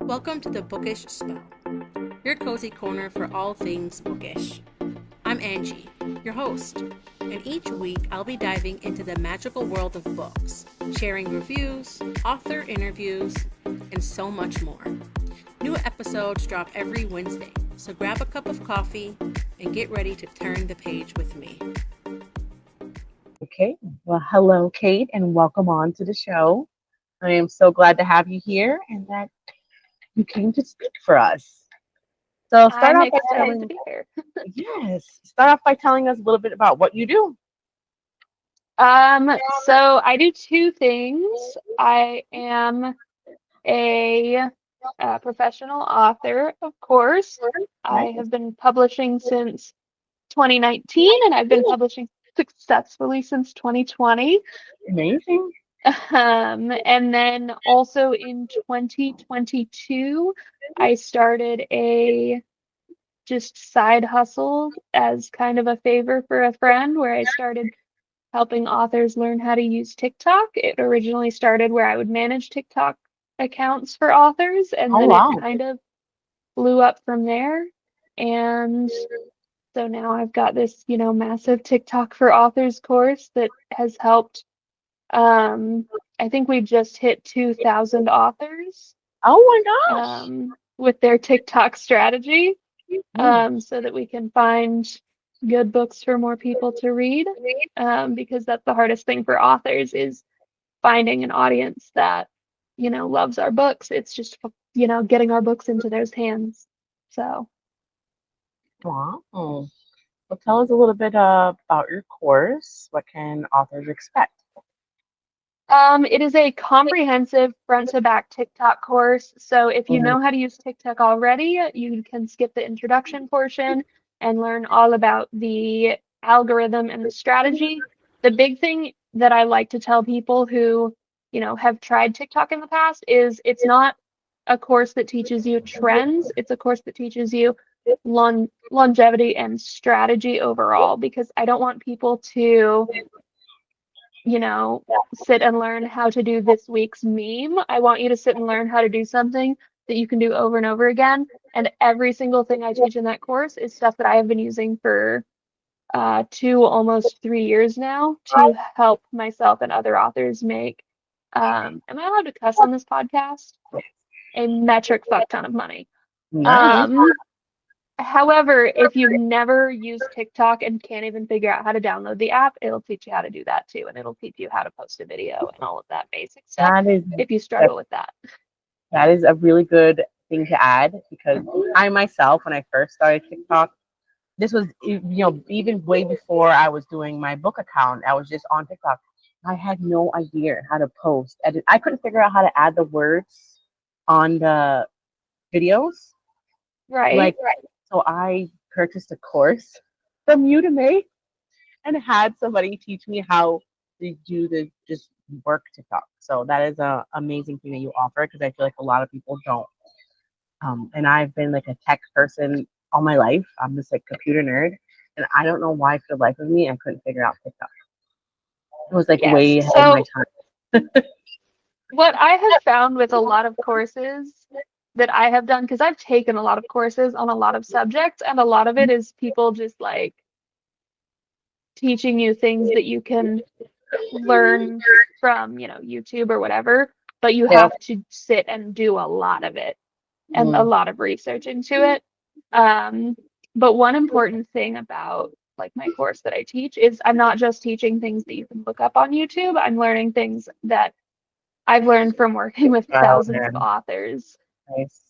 Welcome to the Bookish Spell, your cozy corner for all things bookish. I'm Angie, your host, and each week I'll be diving into the magical world of books, sharing reviews, author interviews, and so much more. New episodes drop every Wednesday, so grab a cup of coffee and get ready to turn the page with me. Okay, well, hello, Kate, and welcome on to the show. I am so glad to have you here and that you came to speak for us. So I'm excited to be here. start off by telling us a little bit about what you do. So I do two things. I am a professional author, of course. I have been publishing since 2019, and I've been publishing successfully since 2020. Amazing. And then also in 2022, I started a just side hustle as kind of a favor for a friend where I started helping authors learn how to use TikTok. It originally started where I would manage TikTok accounts for authors, and Oh, then wow. it kind of blew up from there. And so now I've got this, massive TikTok for authors course that has helped. I think we just hit 2,000 authors Oh my gosh. with their TikTok strategy, so that we can find good books for more people to read, because that's the hardest thing for authors is finding an audience that, loves our books. It's just, getting our books into those hands. So, Wow. Well, tell us a little bit about your course. What can authors expect? it is a comprehensive front to back TikTok course. So if you know how to use TikTok already, you can skip the introduction portion and learn all about the algorithm and the strategy. The big thing that I like to tell people who, have tried TikTok in the past is it's not a course that teaches you trends. It's a course that teaches you longevity and strategy overall, because I don't want people to sit and learn how to do this week's meme. I want you to sit and learn how to do something that you can do over and over again. And every single thing I teach in that course is stuff that I have been using for almost 3 years now to help myself and other authors make, am I allowed to cuss on this podcast? A metric fuck ton of money. Nice. However, if you've never used TikTok and can't even figure out how to download the app, it'll teach you how to do that too. And it'll teach you how to post a video and all of that basic stuff That is if you struggle with that. that is a really good thing to add because I myself, when I first started TikTok, this was even way before I was doing my book account. I was just on TikTok. I had no idea how to post. I couldn't figure out how to add the words on the videos. Right. So I purchased a course from Udemy and had somebody teach me how to do the just work TikTok. So that is an amazing thing that you offer because I feel like a lot of people don't. And I've been like a tech person all my life. I'm just like computer nerd, and I don't know why for the life of me I couldn't figure out TikTok. It was like way ahead of my time. What I have found with a lot of courses that I have done, because I've taken a lot of courses on a lot of subjects, and a lot of it is people just like teaching you things that you can learn from, YouTube or whatever, but you have to sit and do a lot of it and a lot of research into it. But one important thing about like my course that I teach is I'm not just teaching things that you can look up on YouTube. I'm learning things that I've learned from working with thousands of authors. Nice.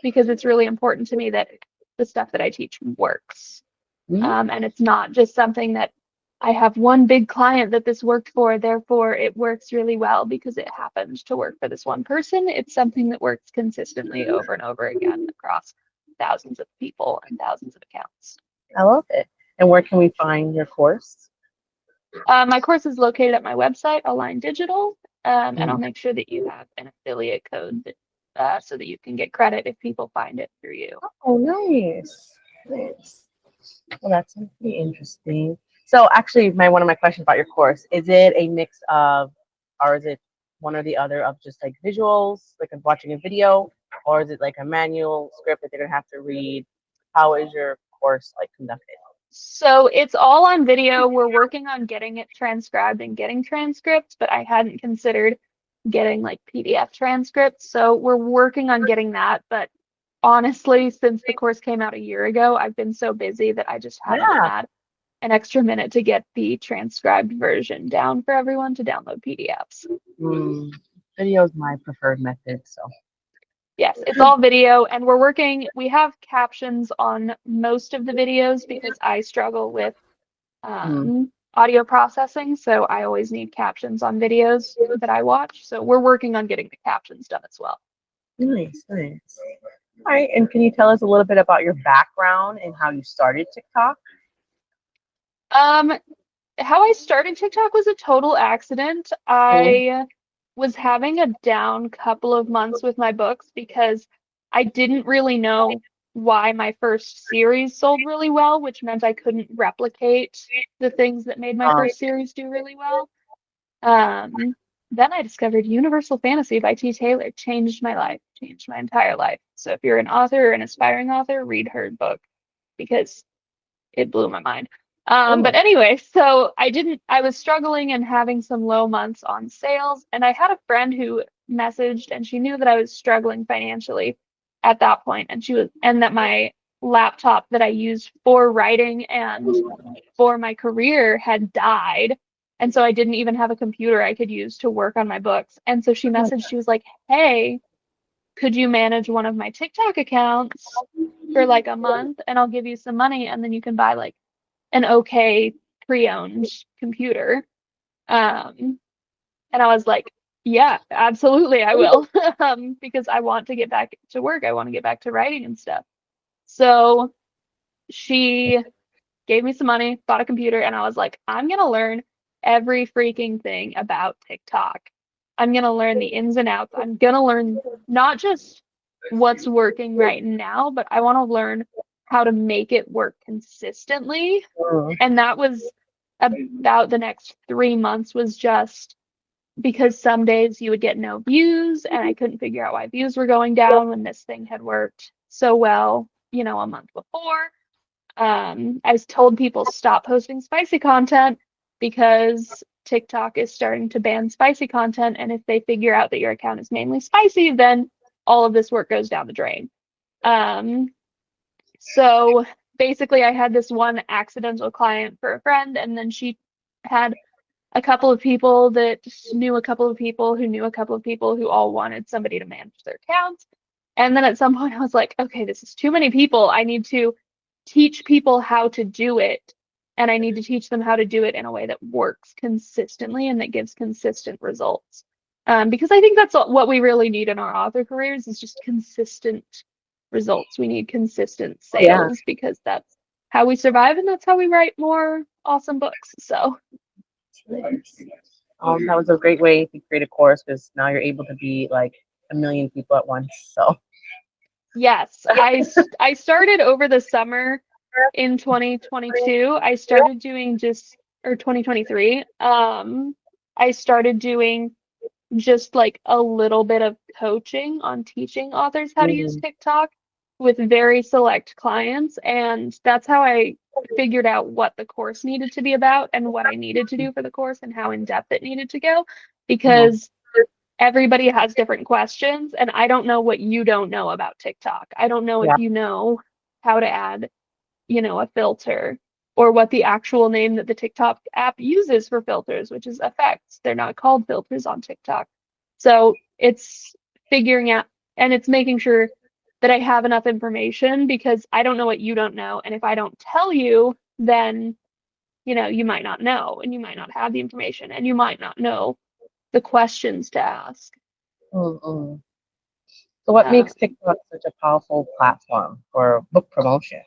Because it's really important to me that the stuff that I teach works. And it's not just something that I have one big client that this worked for, therefore it works really well because it happened to work for this one person. It's something that works consistently over and over again across thousands of people and thousands of accounts. I love it. And where can we find your course? My course is located at my website, Align Digital, and I'll make sure that you have an affiliate code so that you can get credit if people find it through you. Oh, nice. Nice. Well, that's pretty interesting. So actually, one of my questions about your course, is it a mix of, or is it one or the other of just like visuals, like watching a video, or is it like a manual script that they're gonna have to read? How is your course like conducted? So it's all on video. We're working on getting it transcribed and getting transcripts, but I hadn't considered getting like PDF transcripts. So we're working on getting that. But honestly, since the course came out a year ago, I've been so busy that I just haven't Yeah. had an extra minute to get the transcribed version down for everyone to download PDFs. Video is my preferred method, so. Yes, it's all video, and we have captions on most of the videos because I struggle with audio processing, so I always need captions on videos that I watch. So we're working on getting the captions done as well. Nice, nice. All right, and can you tell us a little bit about your background and how you started TikTok? How I started TikTok was a total accident. I was having a down couple of months with my books because I didn't really know why my first series sold really well, which meant I couldn't replicate the things that made my first series do really well. Then I discovered Universal Fantasy by T. Taylor, changed my life, changed my entire life. So if you're an author or an aspiring author, read her book because it blew my mind. But anyway, so I was struggling and having some low months on sales, and I had a friend who messaged, and she knew that I was struggling financially at that point, and that my laptop that I used for writing and for my career had died. And so I didn't even have a computer I could use to work on my books. And so she messaged, she was like, hey, could you manage one of my TikTok accounts for like a month and I'll give you some money and then you can buy like an okay pre-owned computer. And I was like, yeah, absolutely, I will. Because I want to get back to work. I want to get back to writing and stuff. So she gave me some money, bought a computer, and I was like, I'm going to learn every freaking thing about TikTok. I'm going to learn the ins and outs. I'm going to learn not just what's working right now, but I want to learn how to make it work consistently. And that was about the next 3 months, was just because some days you would get no views and I couldn't figure out why views were going down when this thing had worked so well, a month before. I was told people stop posting spicy content because TikTok is starting to ban spicy content, and if they figure out that your account is mainly spicy, then all of this work goes down the drain. So basically I had this one accidental client for a friend, and then she had a couple of people that knew a couple of people who knew a couple of people who all wanted somebody to manage their accounts. And then at some point I was like, okay, this is too many people. I need to teach people how to do it. And I need to teach them how to do it in a way that works consistently and that gives consistent results. Because I think that's what we really need in our author careers, is just consistent results. We need consistent sales because that's how we survive and that's how we write more awesome books. So that was a great way to create a course, because now you're able to be like a million people at once. So yes, I started over the summer in 2022. I started doing or 2023. I started doing just like a little bit of coaching on teaching authors how to use TikTok with very select clients, and that's how I figured out what the course needed to be about and what I needed to do for the course and how in depth it needed to go, because everybody has different questions, and I don't know what you don't know about TikTok. I don't know if you know how to add, a filter, or what the actual name that the TikTok app uses for filters, which is effects. They're not called filters on TikTok. So it's figuring out, and it's making sure that I have enough information, because I don't know what you don't know. And if I don't tell you, then, you might not know, and you might not have the information, and you might not know the questions to ask. So what makes TikTok such a powerful platform for book promotion?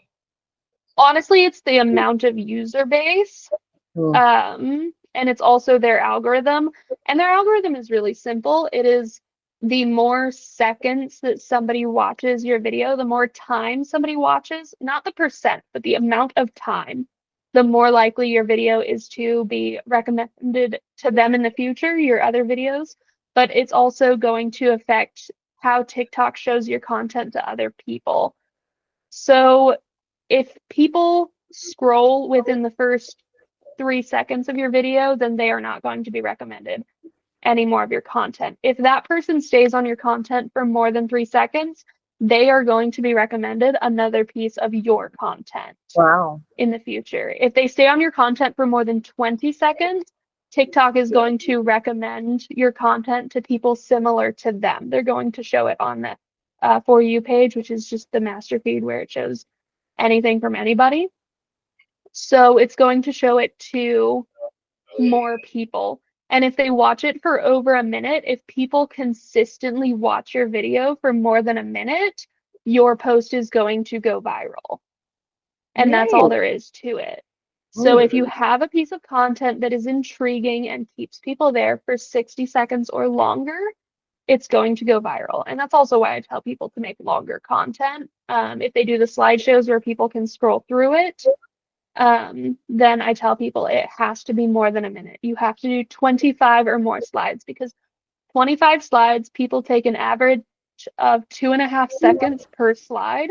Honestly, it's the amount of user base. And it's also their algorithm. And their algorithm is really simple. It is the more seconds that somebody watches your video, the more time somebody watches, not the percent, but the amount of time, the more likely your video is to be recommended to them in the future, your other videos. but it's also going to affect how TikTok shows your content to other people. So if people scroll within the first 3 seconds of your video, then they are not going to be recommended any more of your content. If that person stays on your content for more than 3 seconds, they are going to be recommended another piece of your content Wow. in the future. If they stay on your content for more than 20 seconds, TikTok is going to recommend your content to people similar to them. They're going to show it on the For You page, which is just the master feed where it shows anything from anybody. So it's going to show it to more people. And if they watch it for over a minute, if people consistently watch your video for more than a minute, your post is going to go viral. And that's all there is to it. So if you have a piece of content that is intriguing and keeps people there for 60 seconds or longer, it's going to go viral. And that's also why I tell people to make longer content. If they do the slideshows where people can scroll through it, then I tell people it has to be more than a minute. You have to do 25 or more slides, because 25 slides, people take an average of 2.5 seconds per slide,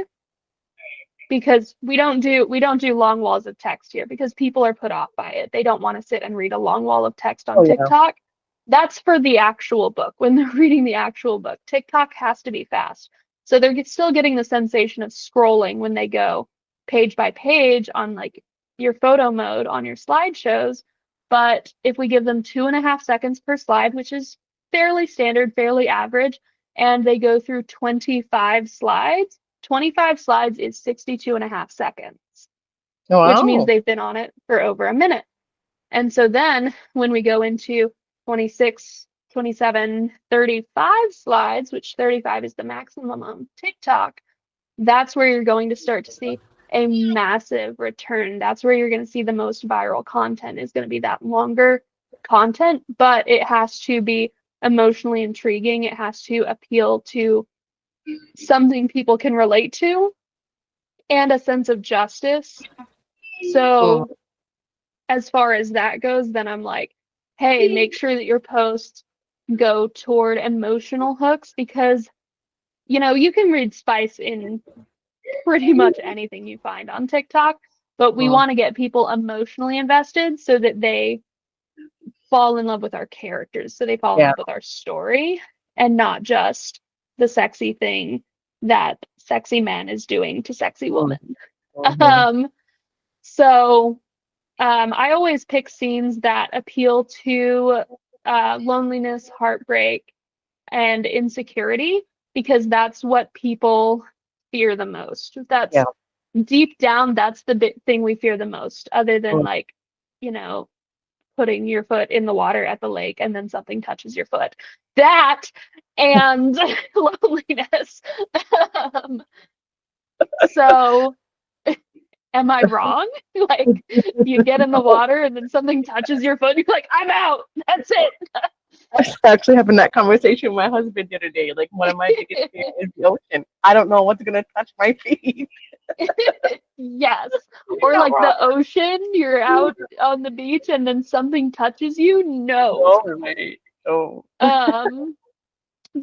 because we don't do long walls of text here, because people are put off by it. They don't want to sit and read a long wall of text on TikTok. That's for the actual book. When they're reading the actual book, TikTok has to be fast. So they're still getting the sensation of scrolling when they go page by page on like your photo mode on your slideshows. But if we give them 2.5 seconds per slide, which is fairly standard, fairly average, and they go through 25 slides, 25 slides is 62.5 seconds, which means they've been on it for over a minute. And so then when we go into 26, 27, 35 slides, which 35 is the maximum on TikTok, that's where you're going to start to see a massive return. That's where you're going to see the most viral content, is going to be that longer content, but it has to be emotionally intriguing. It has to appeal to something people can relate to and a sense of justice. So as far as that goes, then I'm like, hey, make sure that your posts go toward emotional hooks, because you can read spice in pretty much anything you find on TikTok, but we want to get people emotionally invested so that they fall in love with our characters, so they fall in love with our story, and not just the sexy thing that sexy man is doing to sexy woman. So I always pick scenes that appeal to loneliness, heartbreak, and insecurity, because that's what people fear the most. That's deep down, that's the big thing we fear the most, other than putting your foot in the water at the lake and then something touches your foot. That and loneliness. So am I wrong? Like, you get in the water and then something touches your foot and you're like, I'm out. That's it. I actually having that conversation with my husband the other day. Like, one of my biggest fears is the ocean. I don't know what's gonna touch my feet. Yes. Or like the ocean, you're out on the beach and then something touches you. No. Oh.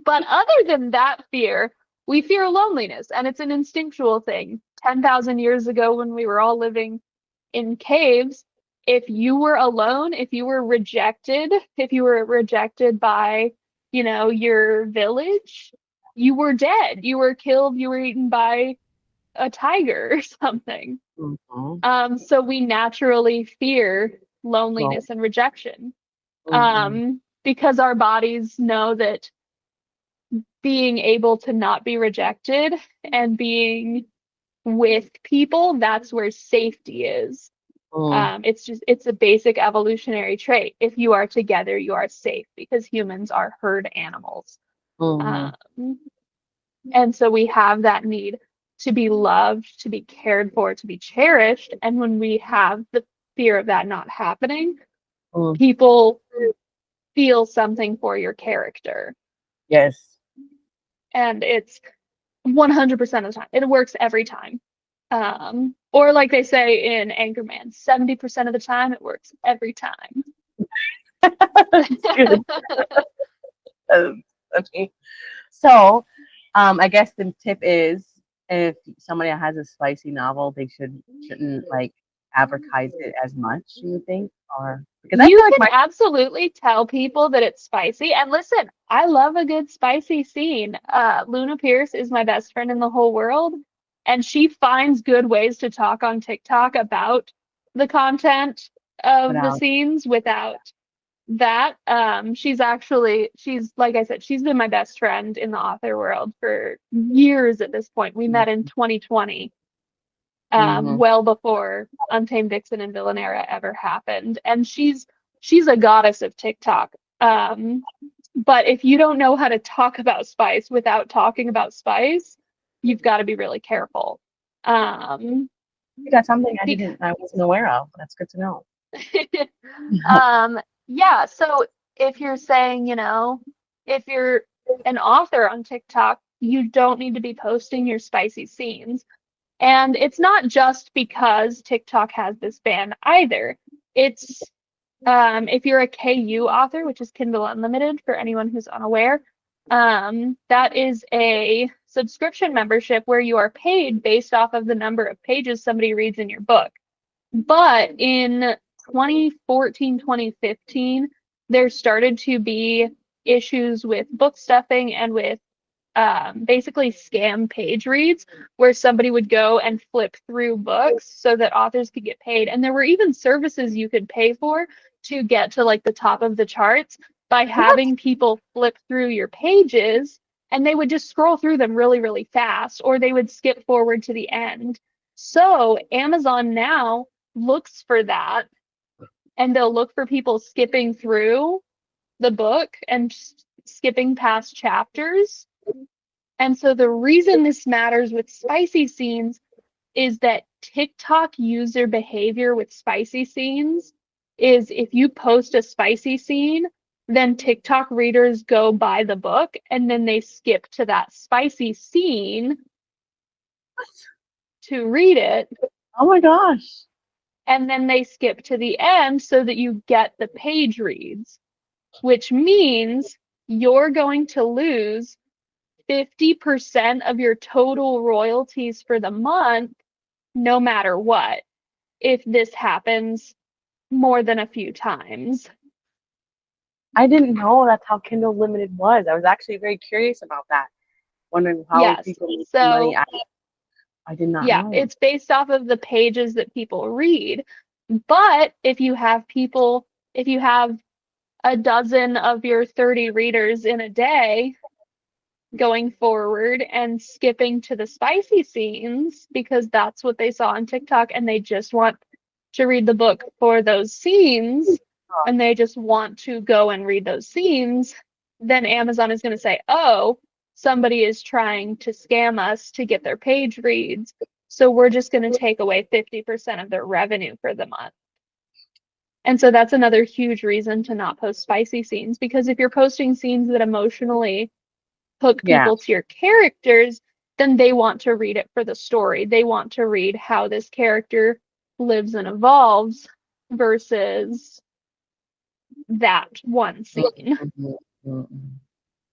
But other than that fear, we fear loneliness, and it's an instinctual thing. 10,000 years ago, when we were all living in caves, if you were alone, if you were rejected by, your village, you were dead. You were killed. You were eaten by a tiger or something. So we naturally fear loneliness and rejection, because our bodies know that being able to not be rejected and being with people, that's where safety is. It's a basic evolutionary trait. If you are together, you are safe, because humans are herd animals. And so we have that need to be loved, to be cared for, to be cherished. And when we have the fear of that not happening, people feel something for your character. Yes. And it's 100% of the time. It works every time. Or like they say in Anchorman, 70% of the time, it works every time. Okay. So, I guess the tip is if somebody has a spicy novel, they shouldn't like advertise it as much. You would think, or because I You feel like can my absolutely tell people that it's spicy. And listen, I love a good spicy scene. Luna Pierce is my best friend in the whole world, and she finds good ways to talk on TikTok about the content of the without scenes without that. She's like I said, she's been my best friend in the author world for years at this point. We met in 2020, mm-hmm. well before Untamed Vixen and Villanera ever happened. And she's a goddess of TikTok. But if you don't know how to talk about spice without talking about spice, you've got to be really careful. That's something Because I wasn't aware of. That's good to know. yeah, so if you're saying, if you're an author on TikTok, you don't need to be posting your spicy scenes. And it's not just because TikTok has this ban either. It's if you're a KU author, which is Kindle Unlimited for anyone who's unaware, that is a subscription membership where you are paid based off of the number of pages somebody reads in your book. But in 2014, 2015, there started to be issues with book stuffing and with basically scam page reads where somebody would go and flip through books so that authors could get paid. And there were even services you could pay for to get to like the top of the charts by What? having people flip through your pages, and they would just scroll through them really, really fast, or they would skip forward to the end. So Amazon now looks for that, and they'll look for people skipping through the book and skipping past chapters. And so the reason this matters with spicy scenes is that TikTok user behavior with spicy scenes is if you post a spicy scene, then TikTok readers go buy the book and then they skip to that spicy scene to read it. Oh my gosh. And then they skip to the end so that you get the page reads, which means you're going to lose 50% of your total royalties for the month, no matter what, if this happens more than a few times. I didn't know that's how Kindle Limited was. I was actually very curious about that, wondering how Yes. people make So, money. I did not yeah, know. it's based off of the pages that people read. But if you have a dozen of your 30 readers in a day going forward and skipping to the spicy scenes because that's what they saw on TikTok and they just want to read the book for those scenes and they just want to go and read those scenes, then Amazon is going to say, oh, somebody is trying to scam us to get their page reads. So we're just going to take away 50% of their revenue for the month. And so that's another huge reason to not post spicy scenes, because if you're posting scenes that emotionally hook Yeah. people to your characters, then they want to read it for the story. They want to read how this character lives and evolves versus that one scene. Mm-hmm.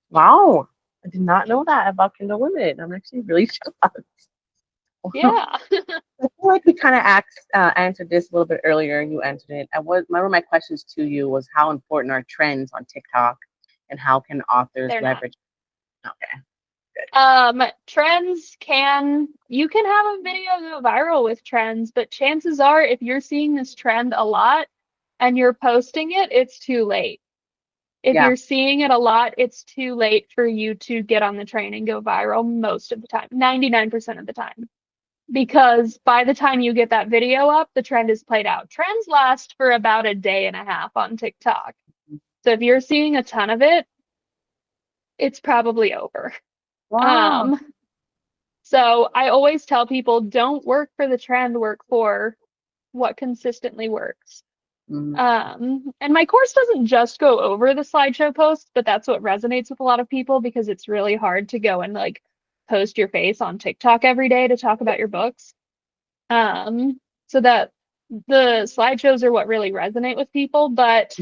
Wow. I did not know that about Kindle Limited. I'm actually really shocked. Yeah. I feel like we kind of answered this a little bit earlier, and you answered it. Remember my questions to you was how important are trends on TikTok, and how can authors They're not. leverage? Okay. You can have a video go viral with trends, but chances are if you're seeing this trend a lot and you're posting it, it's too late. If Yeah. you're seeing it a lot, it's too late for you to get on the train and go viral most of the time, 99% of the time. Because by the time you get that video up, the trend is played out. Trends last for about a day and a half on TikTok. So if you're seeing a ton of it, it's probably over. Wow. So I always tell people, don't work for the trend, work for what consistently works. Mm-hmm. And my course doesn't just go over the slideshow posts, but that's what resonates with a lot of people because it's really hard to go and like post your face on TikTok every day to talk about your books. So that the slideshows are what really resonate with people, but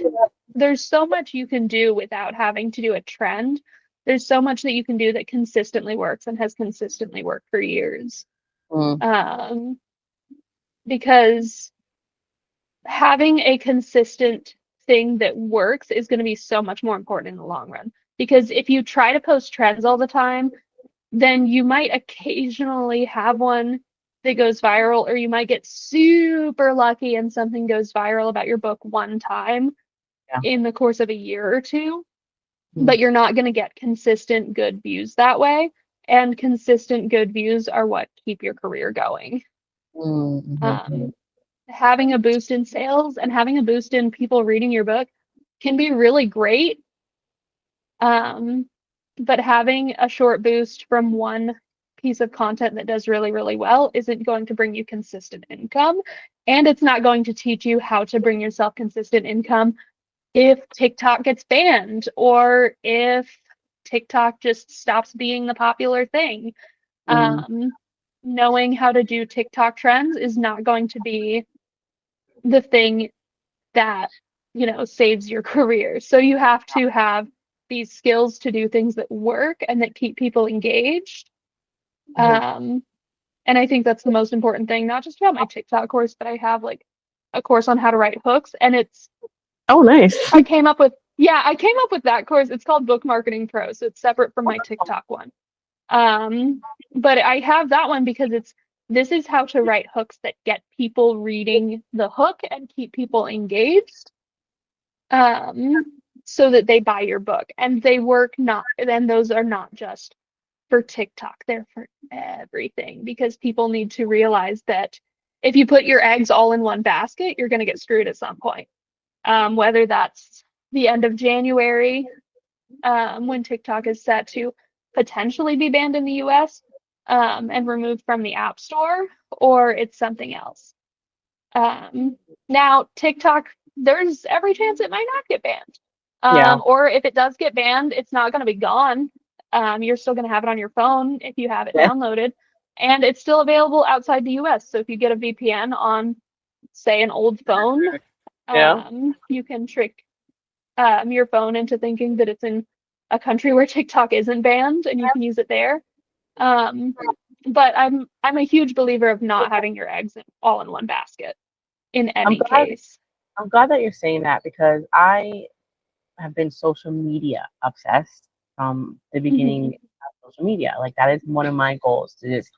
there's so much you can do without having to do a trend. There's so much that you can do that consistently works and has consistently worked for years. Mm. Because having a consistent thing that works is going to be so much more important in the long run. Because if you try to post trends all the time, then you might occasionally have one that goes viral, or you might get super lucky and something goes viral about your book one time Yeah. in the course of a year or two. Mm. But you're not going to get consistent good views that way. And consistent good views are what keep your career going. Mm-hmm. Having a boost in sales and having a boost in people reading your book can be really great. But having a short boost from one piece of content that does really, really well isn't going to bring you consistent income. And it's not going to teach you how to bring yourself consistent income if TikTok gets banned or if TikTok just stops being the popular thing. Knowing how to do TikTok trends is not going to be the thing that, saves your career. So you have to have these skills to do things that work and that keep people engaged. And I think that's the most important thing, not just about my TikTok course, but I have like a course on how to write hooks, and it's Oh, nice. I came up with that course. It's called Book Marketing Pro, so it's separate from my TikTok one. But I have that one because this is how to write hooks that get people reading the hook and keep people engaged, so that they buy your book. And they work and those are not just for TikTok, they're for everything, because people need to realize that if you put your eggs all in one basket, you're going to get screwed at some point. Whether that's the end of January, when TikTok is set to potentially be banned in the US, and removed from the App Store, or it's something else. Now, TikTok, there's every chance it might not get banned. Yeah. Or if it does get banned, it's not going to be gone. You're still going to have it on your phone if you have it downloaded, and it's still available outside the US. So if you get a VPN on, say, an old phone, you can trick your phone into thinking that it's in a country where TikTok isn't banned, and you can use it there. But I'm a huge believer of not having your eggs all in one basket in any case. I'm glad that you're saying that, because I have been social media obsessed from the beginning of social media. Like, that is one of my goals, to just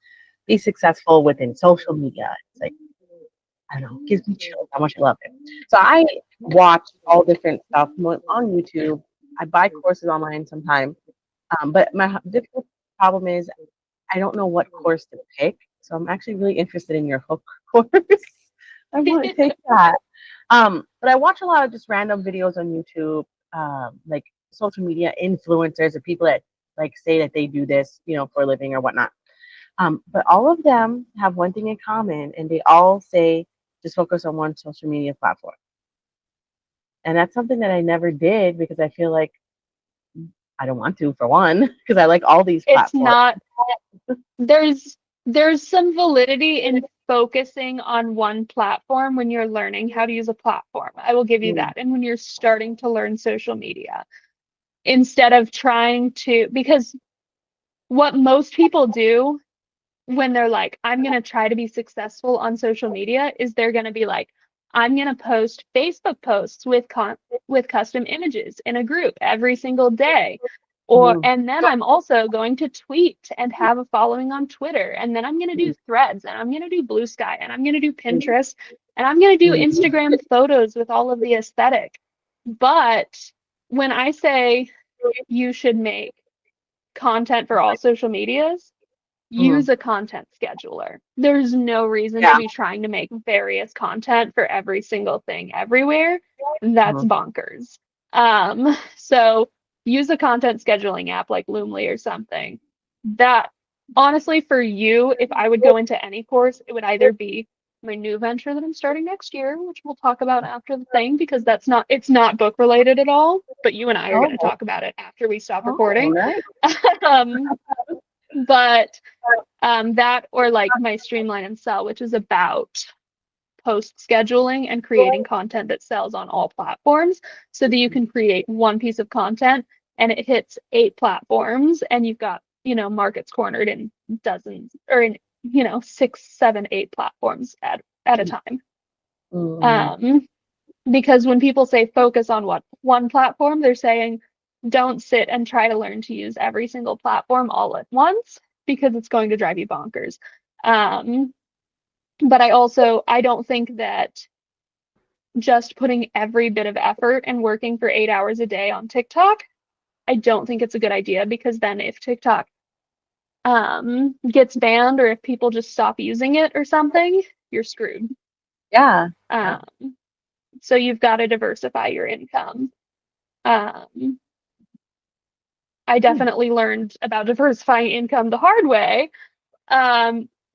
be successful within social media. It's like, I don't know, it gives me chills how much I love it. So I watch all different stuff on YouTube. I buy courses online sometimes. But my difficult problem is I don't know what course to pick. So I'm actually really interested in your hook course. I want to take that. But I watch a lot of just random videos on YouTube, like social media influencers or people that like say that they do this, for a living or whatnot. But all of them have one thing in common, and they all say just focus on one social media platform. And that's something that I never did, because I feel like I don't want to, for one, because I like all these platforms. There's some validity in focusing on one platform when you're learning how to use a platform. I will give you that. And when you're starting to learn social media, instead of trying to, because what most people do when they're like, I'm going to try to be successful on social media, is they're going to be like, I'm going to post Facebook posts with custom images in a group every single day. And then I'm also going to tweet and have a following on Twitter. And then I'm going to do Threads, and I'm going to do Blue Sky, and I'm going to do Pinterest, and I'm going to do Instagram photos with all of the aesthetic. But when I say you should make content for all social medias, use a content scheduler. There's no reason to be trying to make various content for every single thing everywhere. That's bonkers. So use a content scheduling app like Loomly or something. That, honestly, for you, if I would go into any course, it would either be my new venture that I'm starting next year, which we'll talk about after the thing, because it's not book related at all, but you and I are going to talk about it after we stop recording. But that, or like my Streamline and Sell, which is about post scheduling and creating content that sells on all platforms so that you can create one piece of content and it hits 8 platforms and you've got, markets cornered in dozens or in, 6, 7, 8 platforms at a time. Because when people say focus on one platform, they're saying don't sit and try to learn to use every single platform all at once because it's going to drive you bonkers. But I don't think that just putting every bit of effort and working for 8 hours a day on TikTok, I don't think it's a good idea, because then if TikTok gets banned or if people just stop using it or something, you're screwed. Yeah. So you've got to diversify your income. I definitely learned about diversifying income the hard way,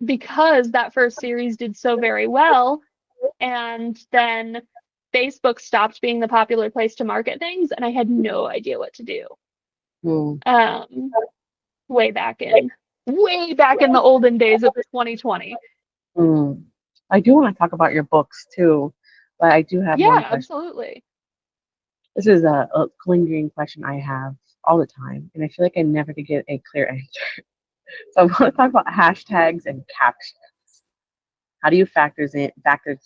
because that first series did so very well, and then Facebook stopped being the popular place to market things, and I had no idea what to do. Way back in the olden days of 2020. I do want to talk about your books too, but I do have one question. Absolutely. This is a lingering question I have all the time, and I feel like I never could get a clear answer. So I want to talk about hashtags and captions. How do you factor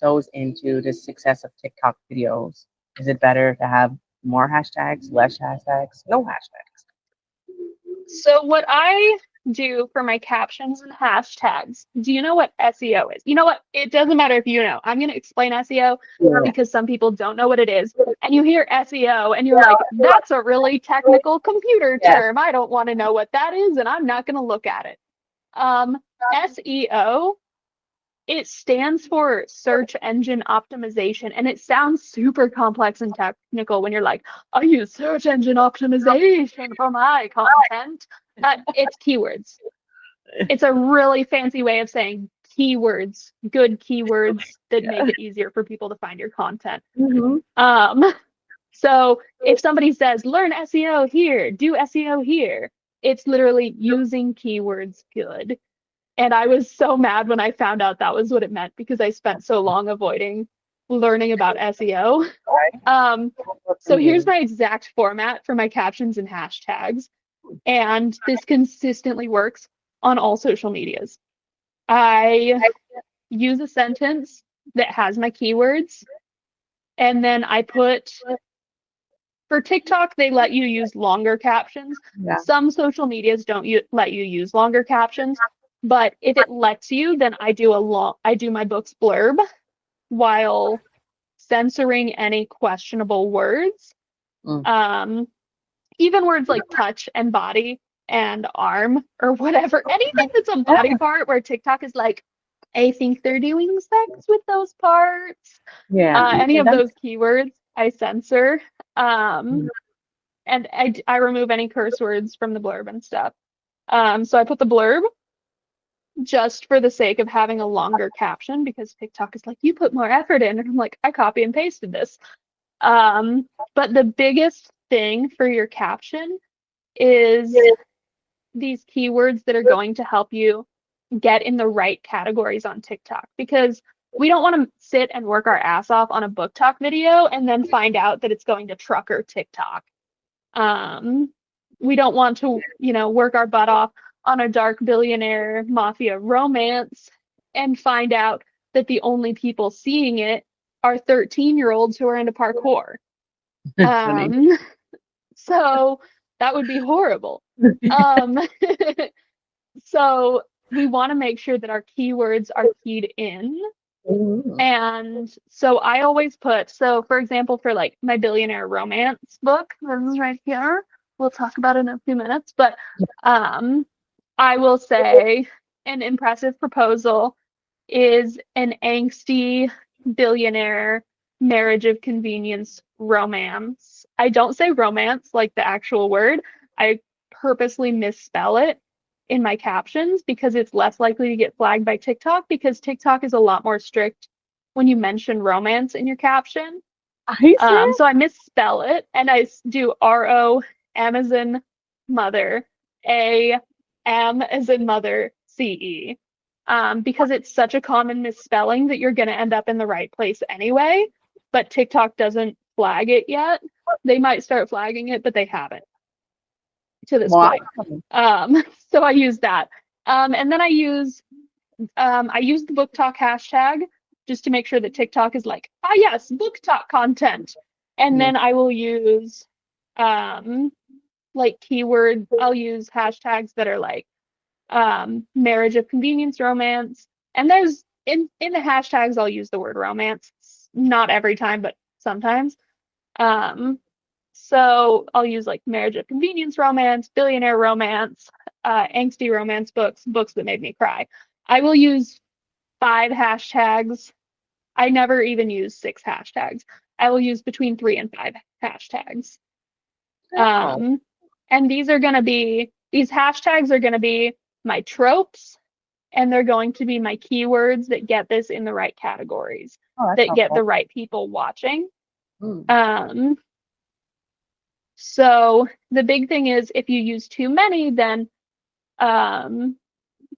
those into the success of TikTok videos? Is it better to have more hashtags, less hashtags, no hashtags? So what I do for my captions and hashtags, do you know what SEO is? You know what? It doesn't matter if you know. I'm going to explain SEO because some people don't know what it is. And you hear SEO and you're like, that's a really technical computer term. I don't want to know what that is, and I'm not going to look at it. SEO, it stands for search engine optimization, and it sounds super complex and technical when you're like, I use search engine optimization for my content. It's keywords. It's a really fancy way of saying keywords, good keywords that make it easier for people to find your content. So if somebody says, learn SEO here, do SEO here, it's literally using keywords good. And I was so mad when I found out that was what it meant, because I spent so long avoiding learning about SEO. So here's my exact format for my captions and hashtags. And this consistently works on all social medias. I use a sentence that has my keywords, and then I put, for TikTok, they let you use longer captions. Some social medias don't let you use longer captions, but if it lets you, then I do my book's blurb while censoring any questionable words. Even words like touch and body and arm or whatever, anything that's a body part where TikTok is like, I think they're doing sex with those parts. Any of those keywords I censor. And I remove any curse words from the blurb and stuff. So I put the blurb just for the sake of having a longer caption, because TikTok is like, you put more effort in, and I'm like, I copy and pasted this. But the biggest thing for your caption is these keywords that are going to help you get in the right categories on TikTok, because we don't want to sit and work our ass off on a book talk video and then find out that it's going to trucker TikTok. We don't want to, work our butt off on a dark billionaire mafia romance and find out that the only people seeing it are 13-year-olds who are into parkour. So that would be horrible. So we want to make sure that our keywords are keyed in. And so I always put, for example, for like my billionaire romance book, this is right here. We'll talk about it in a few minutes, but I will say an impressive proposal is an angsty billionaire marriage of convenience romance. I don't say romance like the actual word. I purposely misspell it in my captions because it's less likely to get flagged by TikTok, because TikTok is a lot more strict when you mention romance in your caption. So I misspell it and I do RO Amazon mother, A M as in mother, CE. because it's such a common misspelling that you're going to end up in the right place anyway, but TikTok doesn't flag it yet. They might start flagging it, but they haven't to this Wow. point. So I use that. And then I use the book talk hashtag just to make sure that TikTok is like, ah, yes, book talk content. And then I will use like keywords. I'll use hashtags that are like marriage of convenience, romance. And there's in the hashtags, I'll use the word romance. Not every time, but sometimes. So I'll use like marriage of convenience romance, billionaire romance, angsty romance books that made me cry. I will use 5 hashtags. I never even use 6 hashtags. I will use between 3 and 5 hashtags. And these hashtags are going to be my tropes, and they're going to be my keywords that get this in the right categories, that get the right people watching. So the big thing is if you use too many, then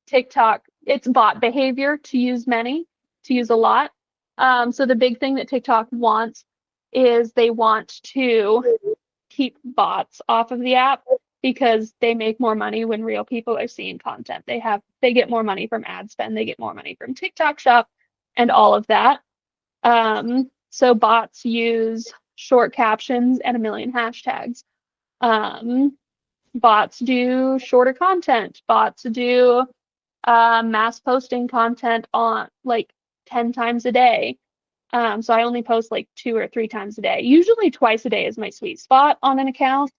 TikTok, it's bot behavior to use a lot. So the big thing that TikTok wants is they want to keep bots off of the app because they make more money when real people are seeing content. They get more money from ad spend, they get more money from TikTok Shop and all of that. So bots use short captions and a million hashtags. Bots do shorter content. Bots do mass posting content on like 10 times a day. So I only post like 2 or 3 times a day. Usually twice a day is my sweet spot on an account.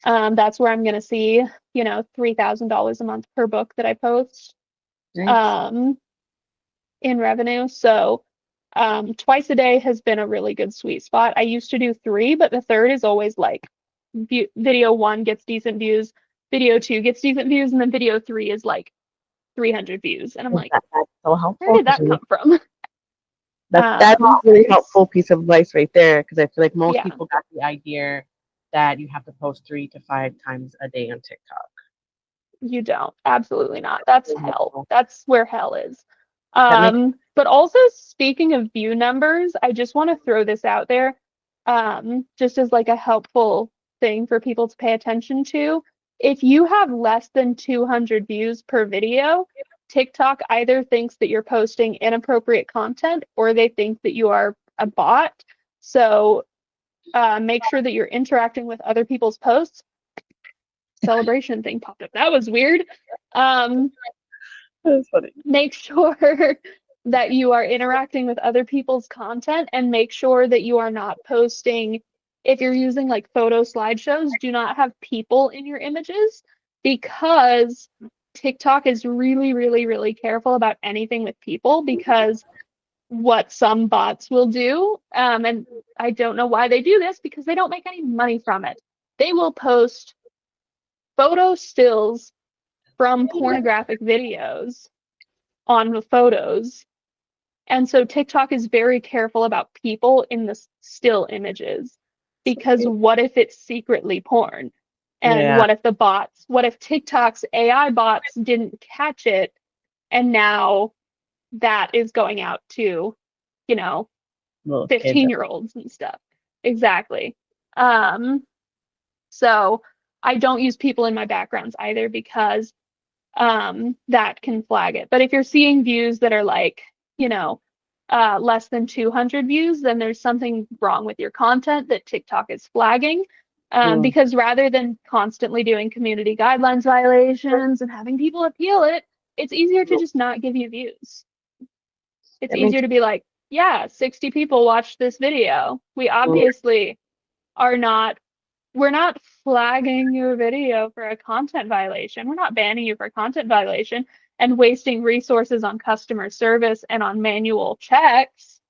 That's where I'm going to see, $3,000 a month per book that I post. Nice. In revenue. So twice a day has been a really good sweet spot. I used to do 3, but the third is always like video 1 gets decent views, video 2 gets decent views, and then video 3 is like 300 views. And I'm like, that's so helpful. Where did that come from? That's a really helpful piece of advice right there, because I feel like most people got the idea that you have to post 3 to 5 times a day on TikTok. You don't. Absolutely not. That's hell. That's where hell is. But also, speaking of view numbers, I just want to throw this out there, just as like a helpful thing for people to pay attention to. If you have less than 200 views per video, TikTok either thinks that you're posting inappropriate content or they think that you are a bot. So make sure that you're interacting with other people's posts. Celebration thing popped up. That was weird. That's funny. Make sure that you are interacting with other people's content, and make sure that you are not posting. If you're using like photo slideshows, do not have people in your images, because TikTok is really, really, really careful about anything with people, because what some bots will do, and I don't know why they do this, because they don't make any money from it. They will post photo stills from pornographic videos on the photos. And so TikTok is very careful about people in the still images, because what if it's secretly porn? And what if TikTok's AI bots didn't catch it, and now that is going out to, 15-year-olds and stuff. Exactly. So I don't use people in my backgrounds either, because that can flag it. But if you're seeing views that are like, less than 200 views, then there's something wrong with your content that TikTok is flagging. Because rather than constantly doing community guidelines violations and having people appeal it, it's easier to just not give you views. It's easier to be like, 60 people watched this video. We obviously we're not flagging your video for a content violation. We're not banning you for a content violation and wasting resources on customer service and on manual checks.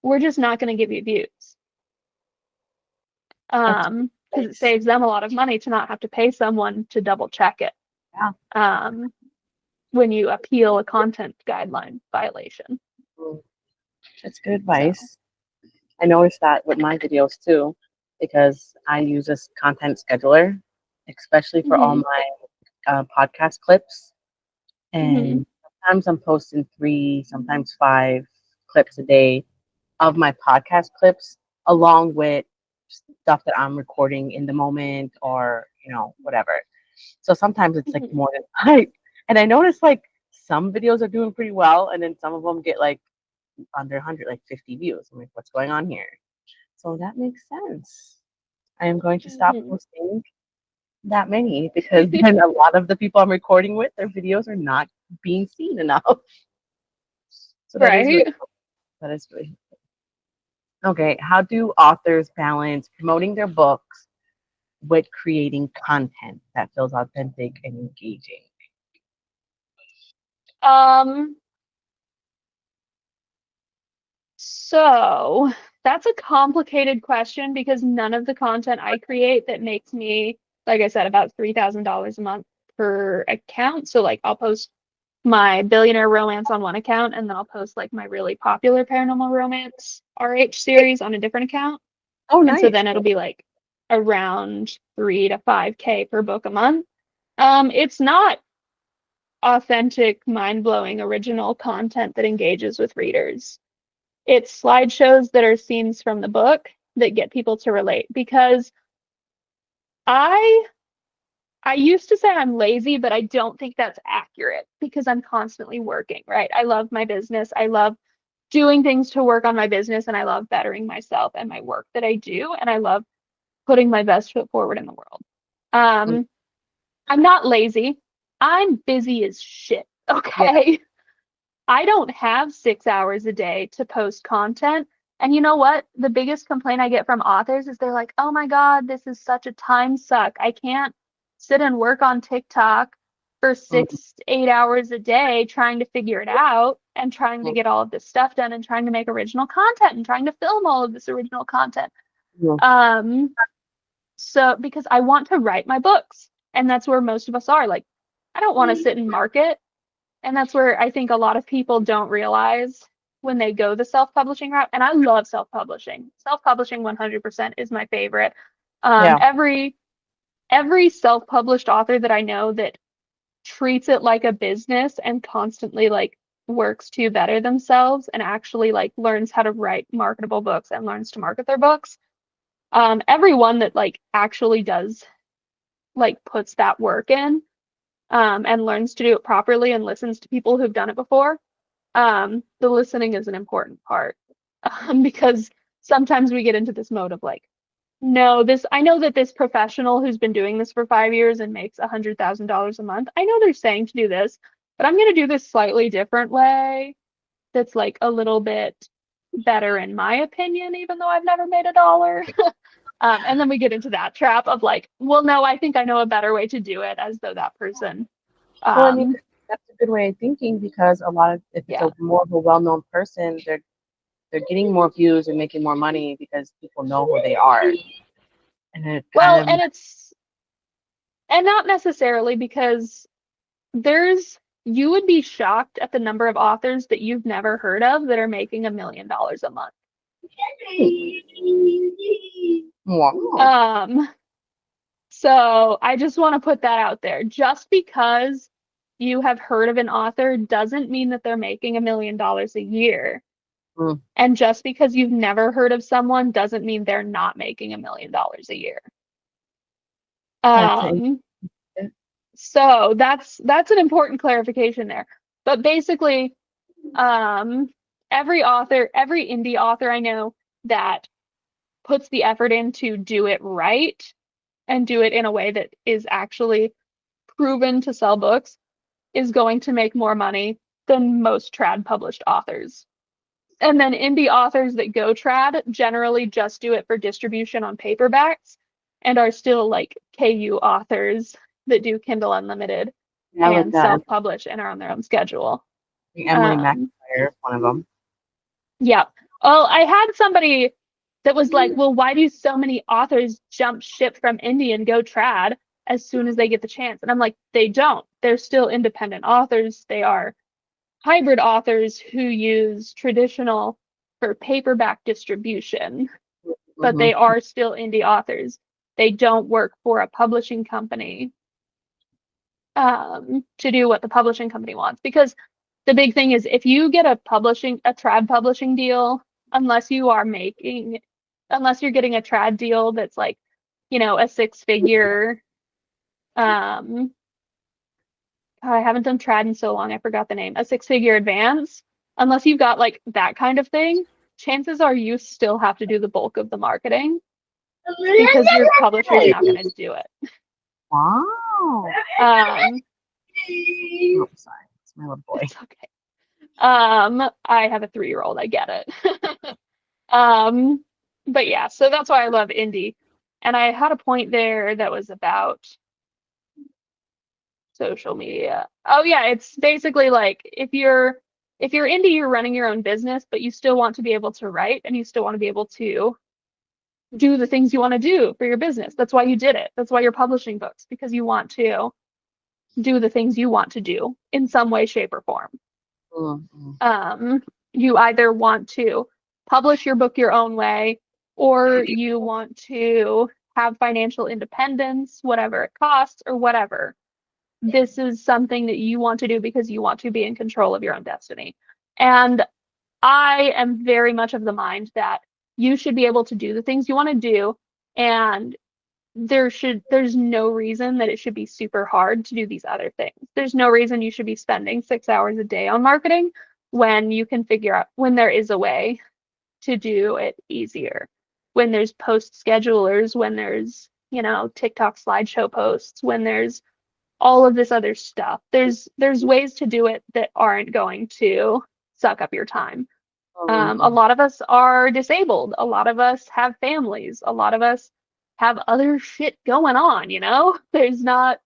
We're just not going to give you views. Because it saves them a lot of money to not have to pay someone to double check it. When you appeal a content guideline violation. That's good advice. I noticed that with my videos too, because I use this content scheduler, especially for all my podcast clips. And sometimes I'm posting 3, sometimes 5 clips a day of my podcast clips, along with stuff that I'm recording in the moment, or whatever. So sometimes it's like Mhm. more than and I notice like some videos are doing pretty well, and then some of them get like under 100, like 50 views. I'm like, what's going on here? So that makes sense. I am going to stop Mhm. posting that many, because then a lot of the people I'm recording with, their videos are not being seen enough. So that is really Right. cool. That is really okay. How do authors balance promoting their books with creating content that feels authentic and engaging? Um, so that's a complicated question because none of the content I create that makes me, like I said, about $3,000 a month per account. So like I'll post my billionaire romance on one account, and then I'll post like my really popular paranormal romance RH series on a different account. Oh, And so nice. then it'll be like around 3 to 5K per book a month. It's not authentic, mind-blowing, original content that engages with readers. It's slideshows that are scenes from the book that get people to relate. Because I I used to say I'm lazy, but I don't think that's accurate because I'm constantly working, right? I love my business. I love doing things to work on my business, and I love bettering myself and my work that I do, and I love putting my best foot forward in the world. Mm, Um, I'm not lazy. I'm busy as shit. yeah. Okay. I don't have 6 hours a day to post content. And you know what? The biggest complaint I get from authors is they're like, oh my God, this is such a time suck. I can't sit and work on TikTok for Mm, 6 to 8 hours a day trying to figure it out and trying to mm, get all of this stuff done and trying to make original content and trying to film all of this original content. mm, Um, so because I want to write my books, and that's where most of us are. Like, I don't want to sit and market. And that's where I think a lot of people don't realize when they go the self-publishing route. And I love self-publishing. Self-publishing 100% is my favorite. yeah. Every self-published author that I know that treats it like a business and constantly like works to better themselves and actually like learns how to write marketable books and learns to market their books. Everyone that like actually does like puts that work in, and learns to do it properly and listens to people who've done it before. The listening is an important part, because sometimes we get into this mode of like, no, this I know that this professional who's been doing this for 5 years and makes $100,000 a month. I know they're saying to do this, but I'm going to do this slightly different way. That's like a little bit better in my opinion, even though I've never made a dollar. And then we get into that trap of like, well, no, I think I know a better way to do it, as though that person, Well, I mean, um, that's a good way of thinking, because a lot of, if it's yeah. a more of a well-known person, they're getting more views and making more money because people know who they are, and it kind Well, of and not necessarily, because there's you would be shocked at the number of authors that you've never heard of that are making $1 million a month. wow. Um, so I just want to put that out there. Just because you have heard of an author doesn't mean that they're making $1 million a year. Mm, And just because you've never heard of someone doesn't mean they're not making $1 million a year. that's it. Um, so that's an important clarification there. But basically, um, every indie author I know that puts the effort in to do it right and do it in a way that is actually proven to sell books is going to make more money than most trad published authors. And then indie authors that go trad generally just do it for distribution on paperbacks and are still like KU authors that do Kindle Unlimited Yeah, like and that. self-publish and are on their own schedule. Emily Um, McIntyre is one of them. yeah. Well, I had somebody that was like, well, why do so many authors jump ship from indie and go trad as soon as they get the chance? And I'm like, they don't. They're still independent authors. They are hybrid authors who use traditional for paperback distribution, but Hmm. they are still indie authors. They don't work for a publishing company, to do what the publishing company wants, because the big thing is if you get a trad publishing deal, unless you're getting a trad deal that's like, a 6-figure, God, I haven't done trad in so long, I forgot the name, a 6-figure advance, unless you've got like that kind of thing, chances are you still have to do the bulk of the marketing because your publisher is not going to do it. Wow. Um, Oh, sorry. It's my little boy. It's okay. I have a 3-year-old. I get it. But yeah, so that's why I love indie. And I had a point there that was about social media. Oh yeah, it's basically like if you're indie, you're running your own business, but you still want to be able to write and you still want to be able to do the things you want to do for your business. That's why you did it. That's why you're publishing books, because you want to do the things you want to do in some way, shape, or form. Mm-hmm. You either want to publish your book your own way, or you want to have financial independence, whatever it costs, or whatever. This is something that you want to do because you want to be in control of your own destiny. And I am very much of the mind that you should be able to do the things you want to do, and there's no reason that it should be super hard to do these other things. There's no reason you should be spending 6 hours a day on marketing when you can figure out when there is a way to do it easier. When there's post schedulers, when there's, TikTok slideshow posts, when there's all of this other stuff. There's ways to do it that aren't going to suck up your time. A lot of us are disabled. A lot of us have families. A lot of us have other shit going on, There's not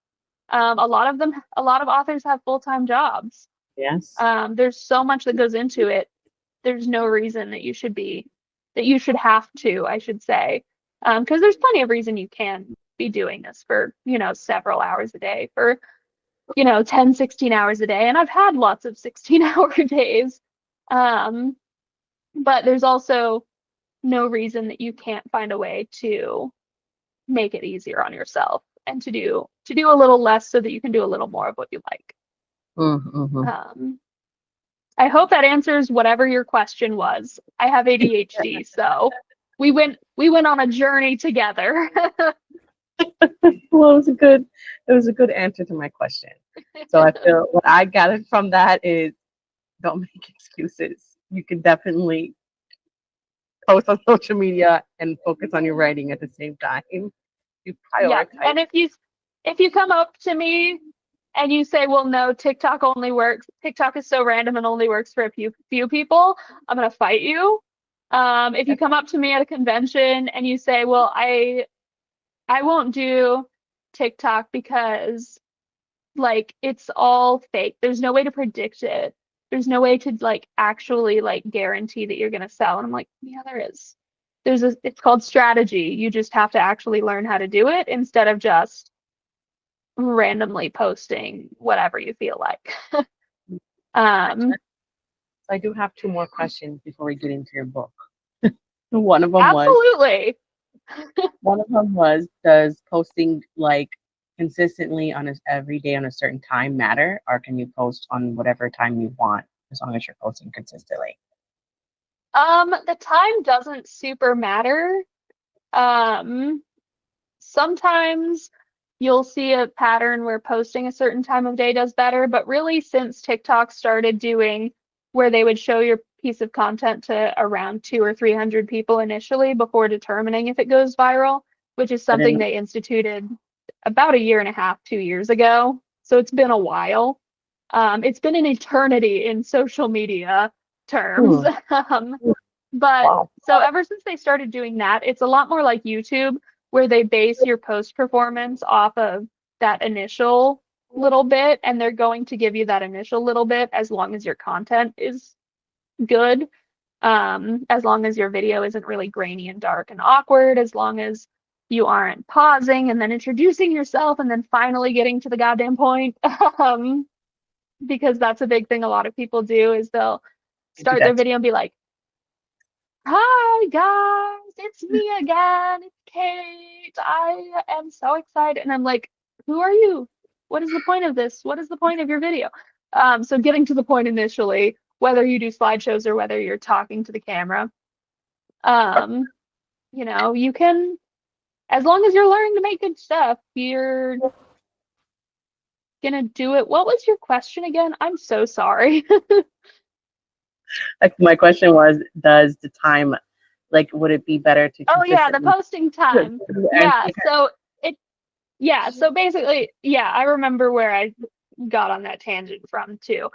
a lot of authors have full-time jobs. Yes. There's so much that goes into it. There's no reason that you should have to, I should say. Because there's plenty of reason you can be doing this for, several hours a day, for, 10, 16 hours a day. And I've had lots of 16-hour days. But there's also no reason that you can't find a way to make it easier on yourself and to do a little less so that you can do a little more of what you like. Mm-hmm. I hope that answers whatever your question was. I have ADHD, so we went on a journey together. Well, it was a good answer to my question. So I feel what I gathered from that is don't make excuses. You can definitely post on social media and focus on your writing at the same time. You prioritize. Yeah, and if you come up to me and you say, well, no, TikTok only works. TikTok is so random and only works for a few people, I'm gonna fight you. If you come up to me at a convention and you say, well, I won't do TikTok because like it's all fake. There's no way to predict it. There's no way to like actually like guarantee that you're gonna sell. And I'm like, yeah, there is. It's called strategy. You just have to actually learn how to do it instead of just randomly posting whatever you feel like. I do have 2 more questions before we get into your book. One of them absolutely. was, does posting like consistently every day on a certain time matter, or can you post on whatever time you want as long as you're posting consistently? The time doesn't super matter. Sometimes you'll see a pattern where posting a certain time of day does better, but really since TikTok started doing where they would show your piece of content to around 200 or 300 people initially before determining if it goes viral, which is something they instituted about 1.5 years, 2 years ago. So it's been a while. It's been an eternity in social media terms. But so ever since they started doing that, it's a lot more like YouTube, where they base your post performance off of that initial little bit, and they're going to give you that initial little bit as long as your content is good, as long as your video isn't really grainy and dark and awkward, as long as you aren't pausing and then introducing yourself and then finally getting to the goddamn point. Because that's a big thing a lot of people do, is they'll start their video and be like, hi guys, it's me again, it's Kate, I am so excited. And I'm like, who are you? What is the point of this? What is the point of your video? So getting to the point initially, whether you do slideshows or whether you're talking to the camera, you can, as long as you're learning to make good stuff, you're gonna do it. What was your question again? I'm so sorry. Like my question was, does the time, like, would it be better to Oh yeah, the consistently posting time. So basically, I remember where I got on that tangent from too.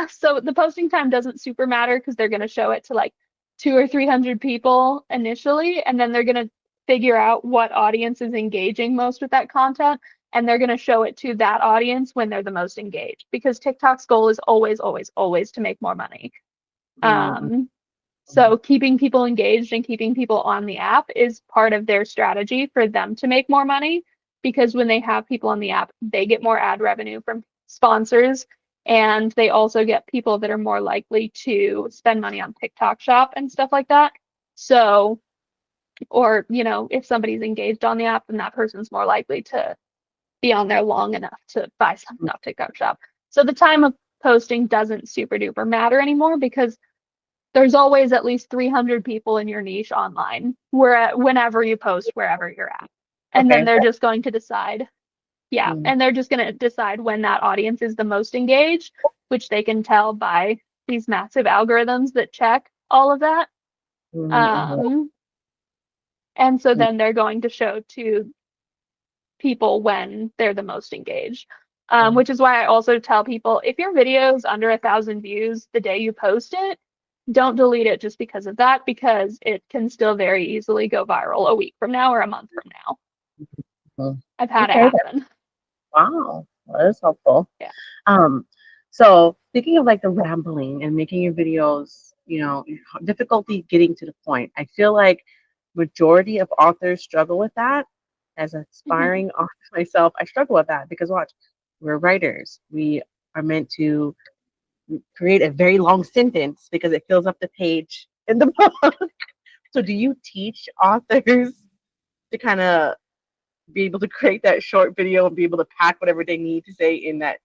So the posting time doesn't super matter because they're gonna show it to like 200 or 300 people initially, and then they're gonna figure out what audience is engaging most with that content, and they're gonna show it to that audience when they're the most engaged. Because TikTok's goal is always, always, always to make more money. So keeping people engaged and keeping people on the app is part of their strategy for them to make more money, because when they have people on the app, they get more ad revenue from sponsors, and they also get people that are more likely to spend money on TikTok Shop and stuff like that. So, or, if somebody's engaged on the app, then that person's more likely to be on there long enough to buy something off TikTok Shop. So the time of posting doesn't super duper matter anymore, because there's always at least 300 people in your niche online whenever you post, wherever you're at. And then they're just going to decide. Yeah. And they're just going to decide when that audience is the most engaged, which they can tell by these massive algorithms that check all of that. And so then they're going to show to people when they're the most engaged. Which is why I also tell people, if your video is under 1,000 views the day you post it, don't delete it just because of that, because it can still very easily go viral a week from now or a month from now. I've had it happen. Wow, that is helpful. Yeah. So speaking of like the rambling and making your videos, difficulty getting to the point, I feel like majority of authors struggle with that. As an aspiring author myself, I struggle with that because watch, we're writers. We are meant to create a very long sentence because it fills up the page in the book. So do you teach authors to kind of be able to create that short video and be able to pack whatever they need to say in that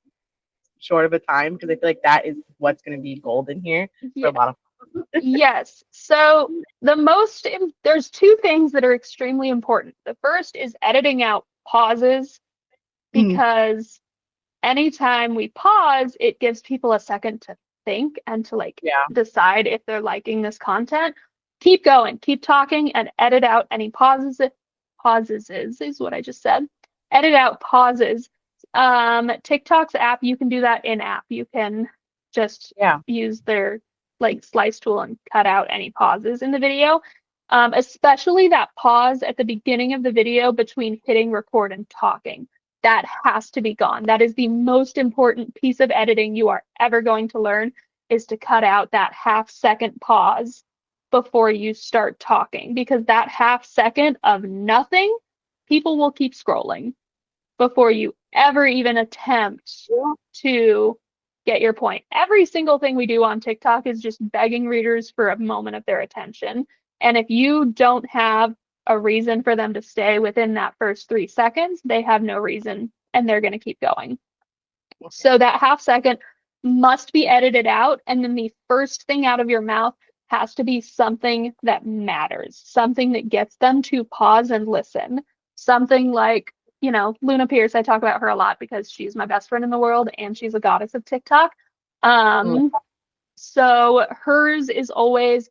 short of a time? Because I feel like that is what's going to be golden here for a lot of Yes. So there's two things that are extremely important. The first is editing out pauses, because anytime we pause, it gives people a second to think and to decide if they're liking this content. Keep going, keep talking, and edit out any pauses. Pauses is what I just said. Edit out pauses. TikTok's app, you can do that in app. You can just use their slice tool and cut out any pauses in the video. Especially that pause at the beginning of the video between hitting record and talking. That has to be gone. That is the most important piece of editing you are ever going to learn, is to cut out that half-second pause before you start talking, because that half second of nothing, people will keep scrolling before you ever even attempt to get your point. Every single thing we do on TikTok is just begging readers for a moment of their attention. And if you don't have a reason for them to stay within that first 3 seconds, they have no reason, and they're going to keep going. So that half second must be edited out, and then the first thing out of your mouth has to be something that matters, something that gets them to pause and listen. Something like, Luna Pierce, I talk about her a lot because she's my best friend in the world and she's a goddess of TikTok. So hers is always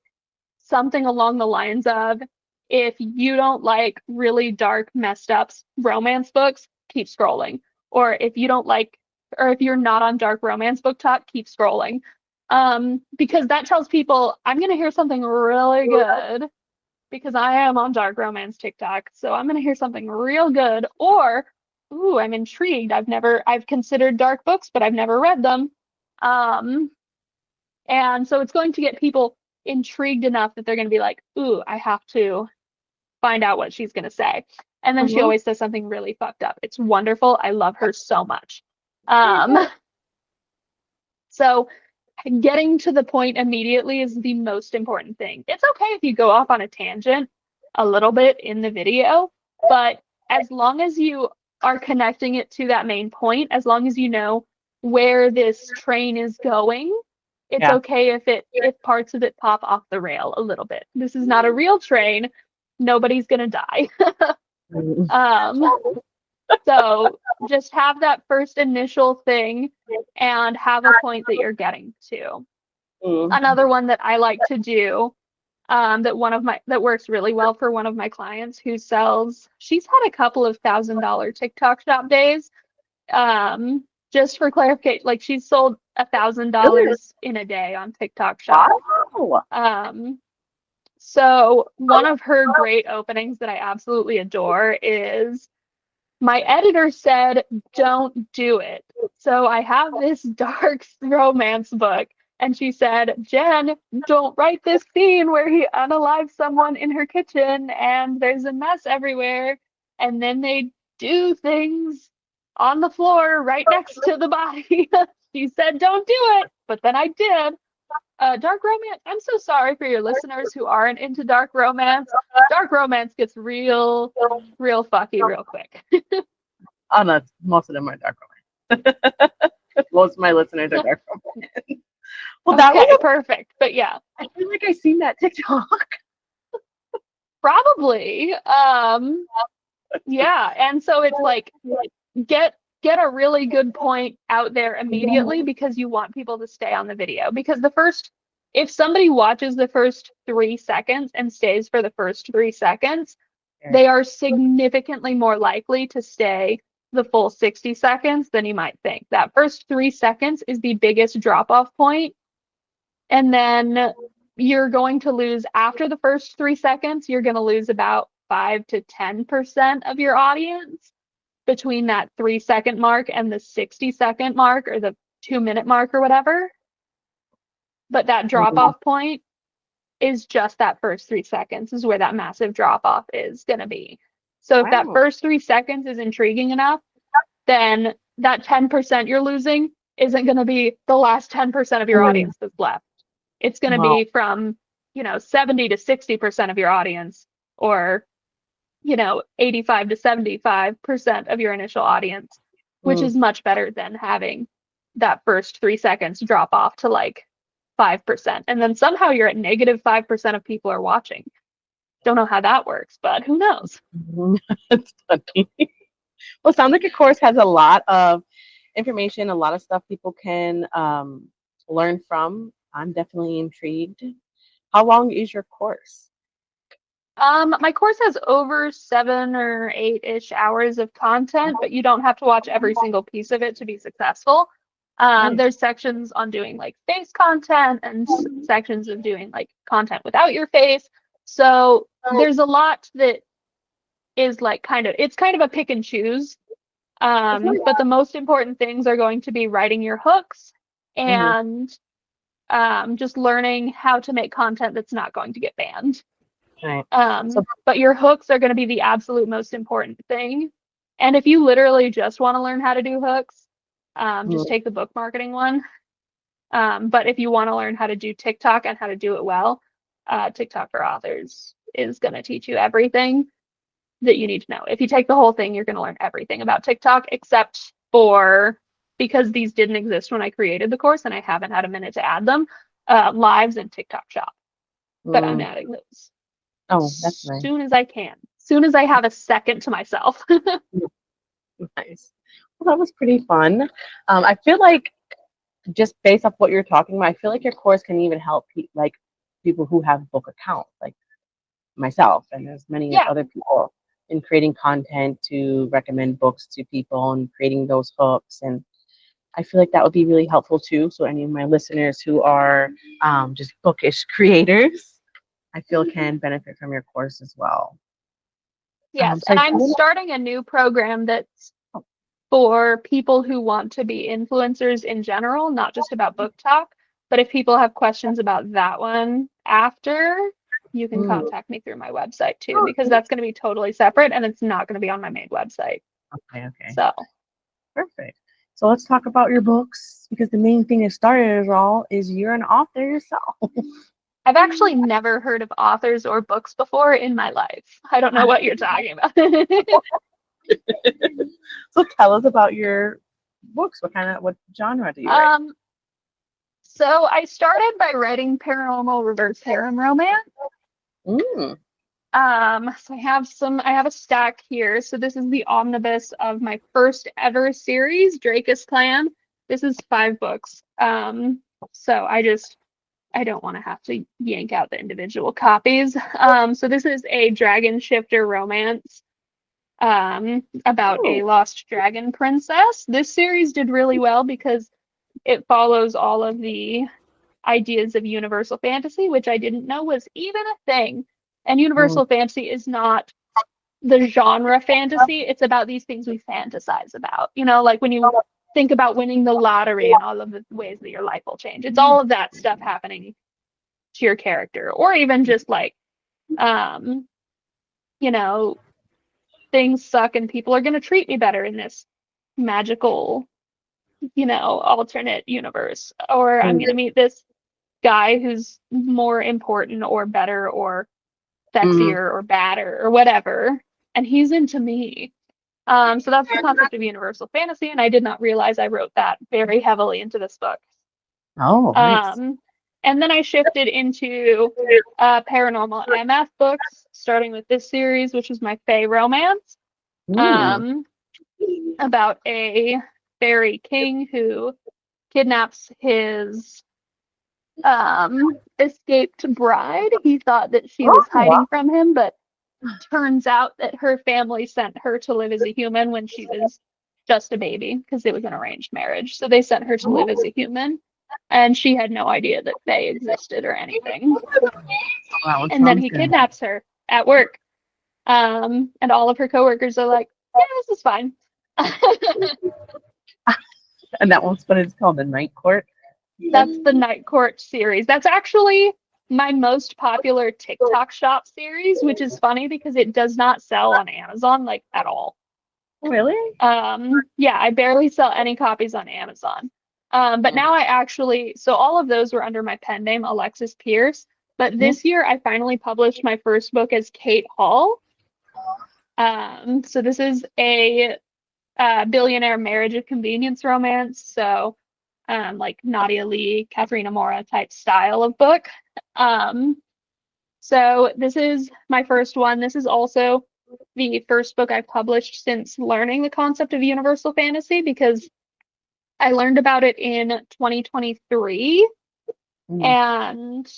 something along the lines of, if you don't like really dark, messed up romance books, keep scrolling. Or if you don't like, or if you're not on dark romance book talk, keep scrolling. Because that tells people I'm going to hear something really good, because I am on dark romance TikTok. So I'm going to hear something real good, or, ooh, I'm intrigued. I've considered dark books, but I've never read them. And so it's going to get people intrigued enough that they're going to be like, ooh, I have to find out what she's going to say. And then she always says something really fucked up. It's wonderful. I love her so much. So getting to the point immediately is the most important thing. It's okay if you go off on a tangent a little bit in the video, but as long as you are connecting it to that main point, as long as you know where this train is going. It's Yeah. okay if parts of it pop off the rail a little bit. This is not a real train. Nobody's gonna die. Um, so just have that first initial thing and have a point that you're getting to. Mm. Another one that I like to do, that works really well for one of my clients who sells, she's had a couple of $1,000 TikTok shop days. Just for clarification, like she's sold $1,000 in a day on TikTok shop. Wow. So one of her great openings that I absolutely adore is, my editor said, don't do it. So I have this dark romance book, and she said, Jen, don't write this scene where he unalives someone in her kitchen and there's a mess everywhere, and then they do things on the floor right next to the body. She said, don't do it, but then I did. Dark romance, I'm so sorry for your listeners who aren't into dark romance. Dark romance gets real fucky real quick. Oh no, most of them are dark romance. Most of my listeners are dark romance. Well, that Okay, was perfect. But yeah, I feel like I've seen that TikTok. probably. Yeah, and so it's like, get a really good point out there immediately, because you want people to stay on the video. Because if somebody watches the first 3 seconds and stays for the first 3 seconds, they are significantly more likely to stay the full 60 seconds than you might think. That first 3 seconds is the biggest drop-off point. And then you're going to lose, after the first 3 seconds, you're going to lose about 5 to 10% of your audience between that 3 second mark and the 60-second mark, or the 2-minute mark or whatever. But that drop off point is just that first 3 seconds is where that massive drop off is going to be. So if that first 3 seconds is intriguing enough, then that 10% you're losing isn't going to be the last 10% of your audience that's left. It's going to be from, 70 to 60% of your audience, or 85 to 75% of your initial audience, which is much better than having that first 3 seconds drop off to like 5%. And then somehow you're at negative 5% of people are watching. Don't know how that works, but who knows? It's funny. Well, it sounds like your course has a lot of information, a lot of stuff people can learn from. I'm definitely intrigued. How long is your course? My course has over 7 or 8-ish hours of content, but you don't have to watch every single piece of it to be successful. There's sections on doing like face content, and sections of doing like content without your face. So there's a lot that is like it's kind of a pick and choose. But the most important things are going to be writing your hooks and just learning how to make content that's not going to get banned. Right. But your hooks are going to be the absolute most important thing. And if you literally just want to learn how to do hooks, just take the book marketing one. But if you want to learn how to do TikTok and how to do it well, TikTok for Authors is going to teach you everything that you need to know. If you take the whole thing, you're going to learn everything about TikTok, except for, because these didn't exist when I created the course and I haven't had a minute to add them, lives and TikTok shop. But I'm adding those. Oh, that's nice. As soon as I can. As soon as I have a second to myself. Nice. Well, that was pretty fun. I feel like, just based off what you're talking about, I feel like your course can even help people who have book accounts, like myself and as many other people, in creating content to recommend books to people and creating those hooks. And I feel like that would be really helpful too. So any of my listeners who are just bookish creators, I feel can benefit from your course as well. Yes, and I'm starting a new program that's for people who want to be influencers in general, not just about book talk. But if people have questions about that one after, you can contact me through my website too, because that's going to be totally separate and it's not going to be on my main website. Okay. So Perfect. So let's talk about your books, because the main thing that started it all is you're an author yourself. I've actually never heard of authors or books before in my life. I don't know what you're talking about. So tell us about your books? What genre do you write? So I started by writing paranormal reverse harem romance. Mm. So I have a stack here. So this is the omnibus of my first ever series, Drakus Clan. This is 5 books. So I don't want to have to yank out the individual copies. So this is a dragon shifter romance, about a lost dragon princess. This series did really well because it follows all of the ideas of universal fantasy, which I didn't know was even a thing. And universal fantasy is not the genre fantasy. It's about these things we fantasize about. You know, like when you think about winning the lottery and all of the ways that your life will change. It's all of that stuff happening to your character, or even just like, you know, things suck and people are going to treat me better in this magical, alternate universe. Or I'm going to meet this guy who's more important or better or sexier or badder or whatever, and he's into me. So that's the concept of universal fantasy, and I did not realize I wrote that very heavily into this book. Oh, nice. And then I shifted into paranormal MF books, starting with this series, which is my fae romance, about a fairy king who kidnaps his escaped bride. He thought that she was hiding from him, but turns out that her family sent her to live as a human when she was just a baby, because it was an arranged marriage. So they sent her to live as a human, and she had no idea that they existed or anything. And then he kidnaps her at work. And all of her coworkers are like, yeah, this is fine. And that one's what it's called, the Night Court. That's the Night Court series. That's actually my most popular TikTok shop series, which is funny because it does not sell on Amazon like at all. Really? Yeah, I barely sell any copies on Amazon. But now so all of those were under my pen name, Alexis Pierce. But this year I finally published my first book as Kate Hall. So this is a billionaire marriage of convenience romance. So like Nadia Lee, Katharina Mora type style of book. So this is my first one. This is also the first book I've published since learning the concept of universal fantasy, because I learned about it in 2023 and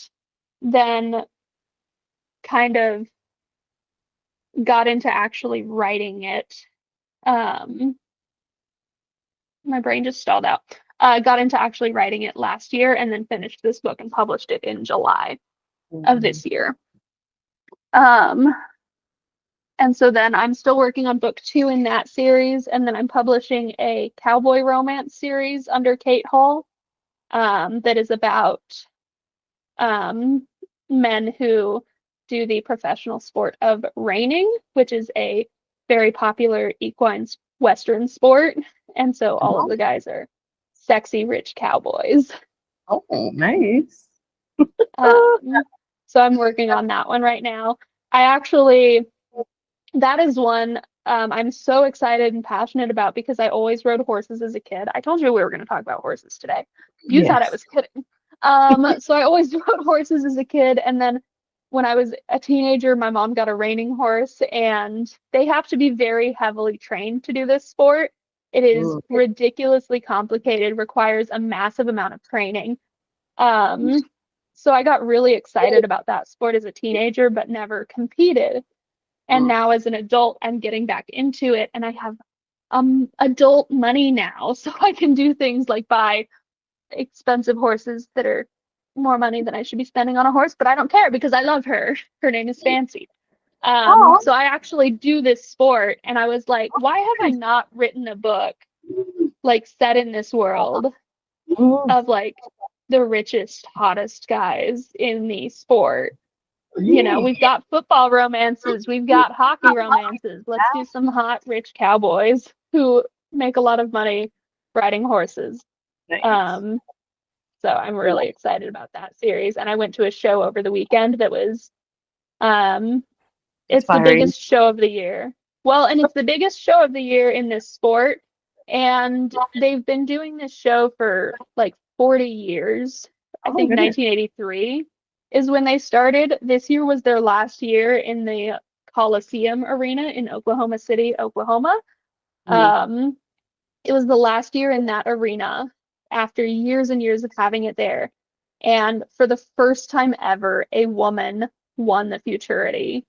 then kind of got into actually writing it. My brain just stalled out. Got into actually writing it last year and then finished this book and published it in July of this year. And so then I'm still working on book 2 in that series, and then I'm publishing a cowboy romance series under Kate Hall that is about men who do the professional sport of reining, which is a very popular equine Western sport. And so all of the guys are sexy, rich cowboys. Oh, nice. So I'm working on that one right now. That is one I'm so excited and passionate about because I always rode horses as a kid. I told you we were going to talk about horses today. You thought I was kidding. So I always rode horses as a kid. And then when I was a teenager, my mom got a reining horse, and they have to be very heavily trained to do this sport. It is ridiculously complicated, requires a massive amount of training. So I got really excited about that sport as a teenager, but never competed. And now as an adult, I'm getting back into it, and I have adult money now, so I can do things like buy expensive horses that are more money than I should be spending on a horse, but I don't care because I love her. Her name is Fancy. So I actually do this sport, and I was like, why have I not written a book like set in this world of like the richest, hottest guys in the sport? You know, we've got football romances, we've got hockey romances. Let's do some hot, rich cowboys who make a lot of money riding horses. Nice. So I'm really excited about that series. And I went to a show over the weekend that was, it's the biggest show of the year. Well, and it's the biggest show of the year in this sport And they've been doing this show for like 40 years. I Oh my think goodness. 1983 is when they started. This year was their last year in the Coliseum Arena in Oklahoma City, Oklahoma. Mm. It was the last year in that arena after years and years of having it there. And for the first time ever, a woman won the Futurity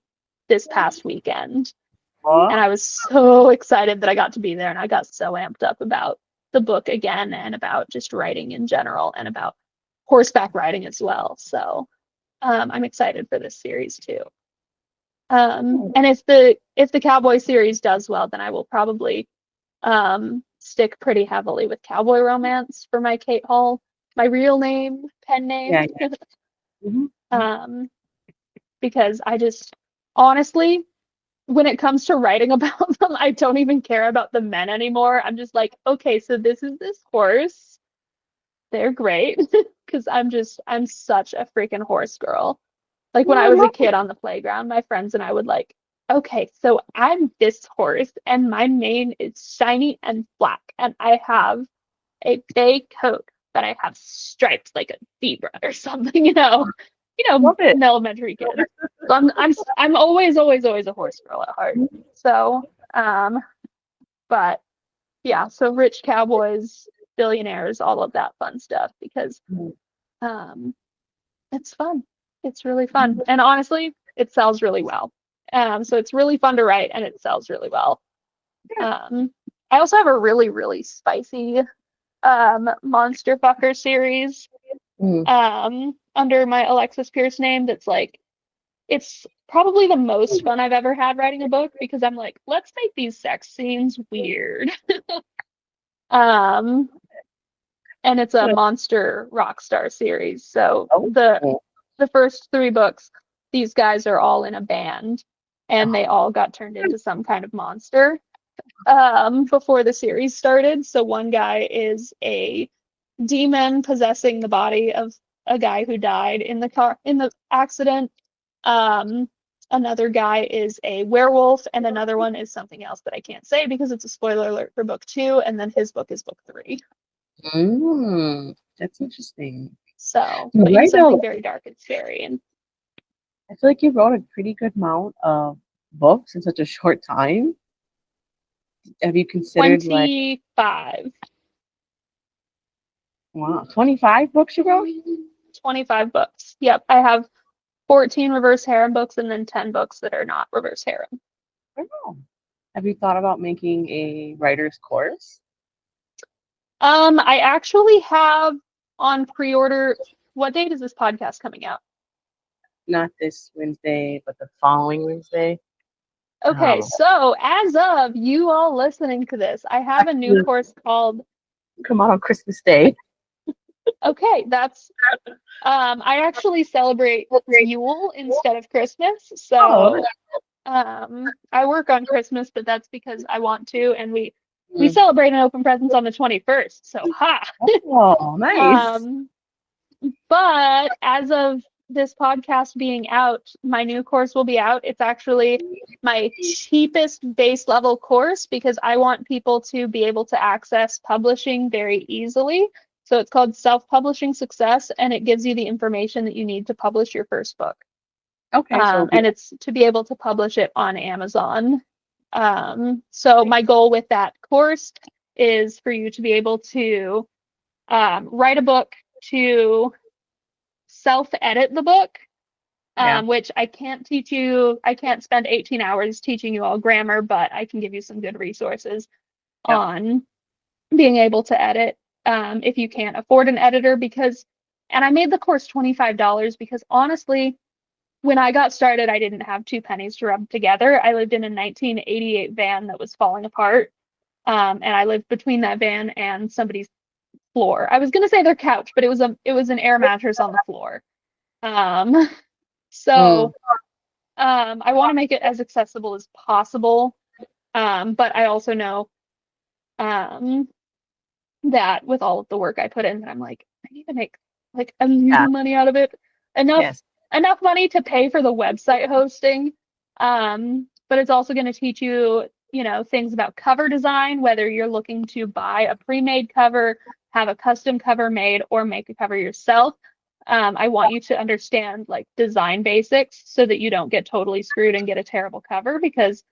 this past weekend. Oh, And I was so excited that I got to be there, and I got so amped up about the book again and about just writing in general and about horseback riding as well. So I'm excited for this series too. And if the Cowboy series does well, then I will probably stick pretty heavily with Cowboy Romance for my Kate Hall, my real name, pen name. yeah. Mhm. Because I just honestly, when it comes to writing about them, I don't even care about the men anymore. I'm just like, okay, so this is this horse. They're great. Because I'm such a freaking horse girl. Like when Oh, I I was a love kid on the playground, my friends and I would like, okay, so I'm this horse and my mane is shiny and black and I have a bay coat, but I have stripes like a zebra or something, love it. an elementary kid. So I'm always a horse girl at heart. So but yeah, so rich cowboys, billionaires, all of that fun stuff because Mm. um it's fun. It's really fun. And honestly, it sells really well. So it's really fun to write and it sells really well. Um I also have a really, really spicy Monster Fucker series Mm. under my Alexis Pierce name that's like it's probably the most fun I've ever had writing a book because I'm like, let's make these sex scenes weird. Um, and it's a monster rock star series. So Oh. the first three books, these guys are all in a band and they all got turned into some kind of monster before the series started. So one guy is a demon possessing the body of a guy who died in the accident. Um, Another guy is a werewolf, and another one is something else that I can't say because it's a spoiler alert for book 2, and then his book is book 3. That's interesting. So, You but he's write a, something very dark and scary. And I feel like you wrote a pretty good amount of books in such a short time. Have you considered like, 25. wow, 25 books you wrote? 25 books. Yep, I have 14 reverse harem books and then 10 books that are not reverse harem. I don't know. Have you thought about making a writer's course? I actually have on pre-order. What date is this podcast coming out? Not this Wednesday, but the following Wednesday. Okay, so as of you all listening to this, I have a new Actually, course called. come out on Christmas Day. Okay, that's I actually celebrate Yule instead of Christmas. So I work on Christmas, but that's because I want to, and we Mm. celebrate and open presents on the 21st. So ha. Oh, nice. But as of this podcast being out, my new course will be out. It's actually my cheapest base level course because I want people to be able to access publishing very easily. So it's called Self-Publishing Success, and it gives you the information that you need to publish your first book. Okay, so And it's to be able to publish it on Amazon. So my goal with that course is for you to be able to write a book, to self-edit the book, yeah. which I can't teach you. I can't spend 18 hours teaching you all grammar, but I can give you some good resources Yep. on being able to edit if you can't afford an editor and I made the course $25 because honestly, when I got started, I didn't have 2 pennies to rub together. I lived in a 1988 van that was falling apart. And I lived between that van and somebody's floor. I was gonna say their couch, but it was an air mattress on the floor. So I want to make it as accessible as possible. But I also know that with all of the work I put in, I'm like, I need to make like a little money out of it. Enough money to pay for the website hosting. But it's also going to teach you things about cover design, whether you're looking to buy a pre-made cover, have a custom cover made, or make a cover yourself. I want you to understand like design basics so that you don't get totally screwed and get a terrible cover, because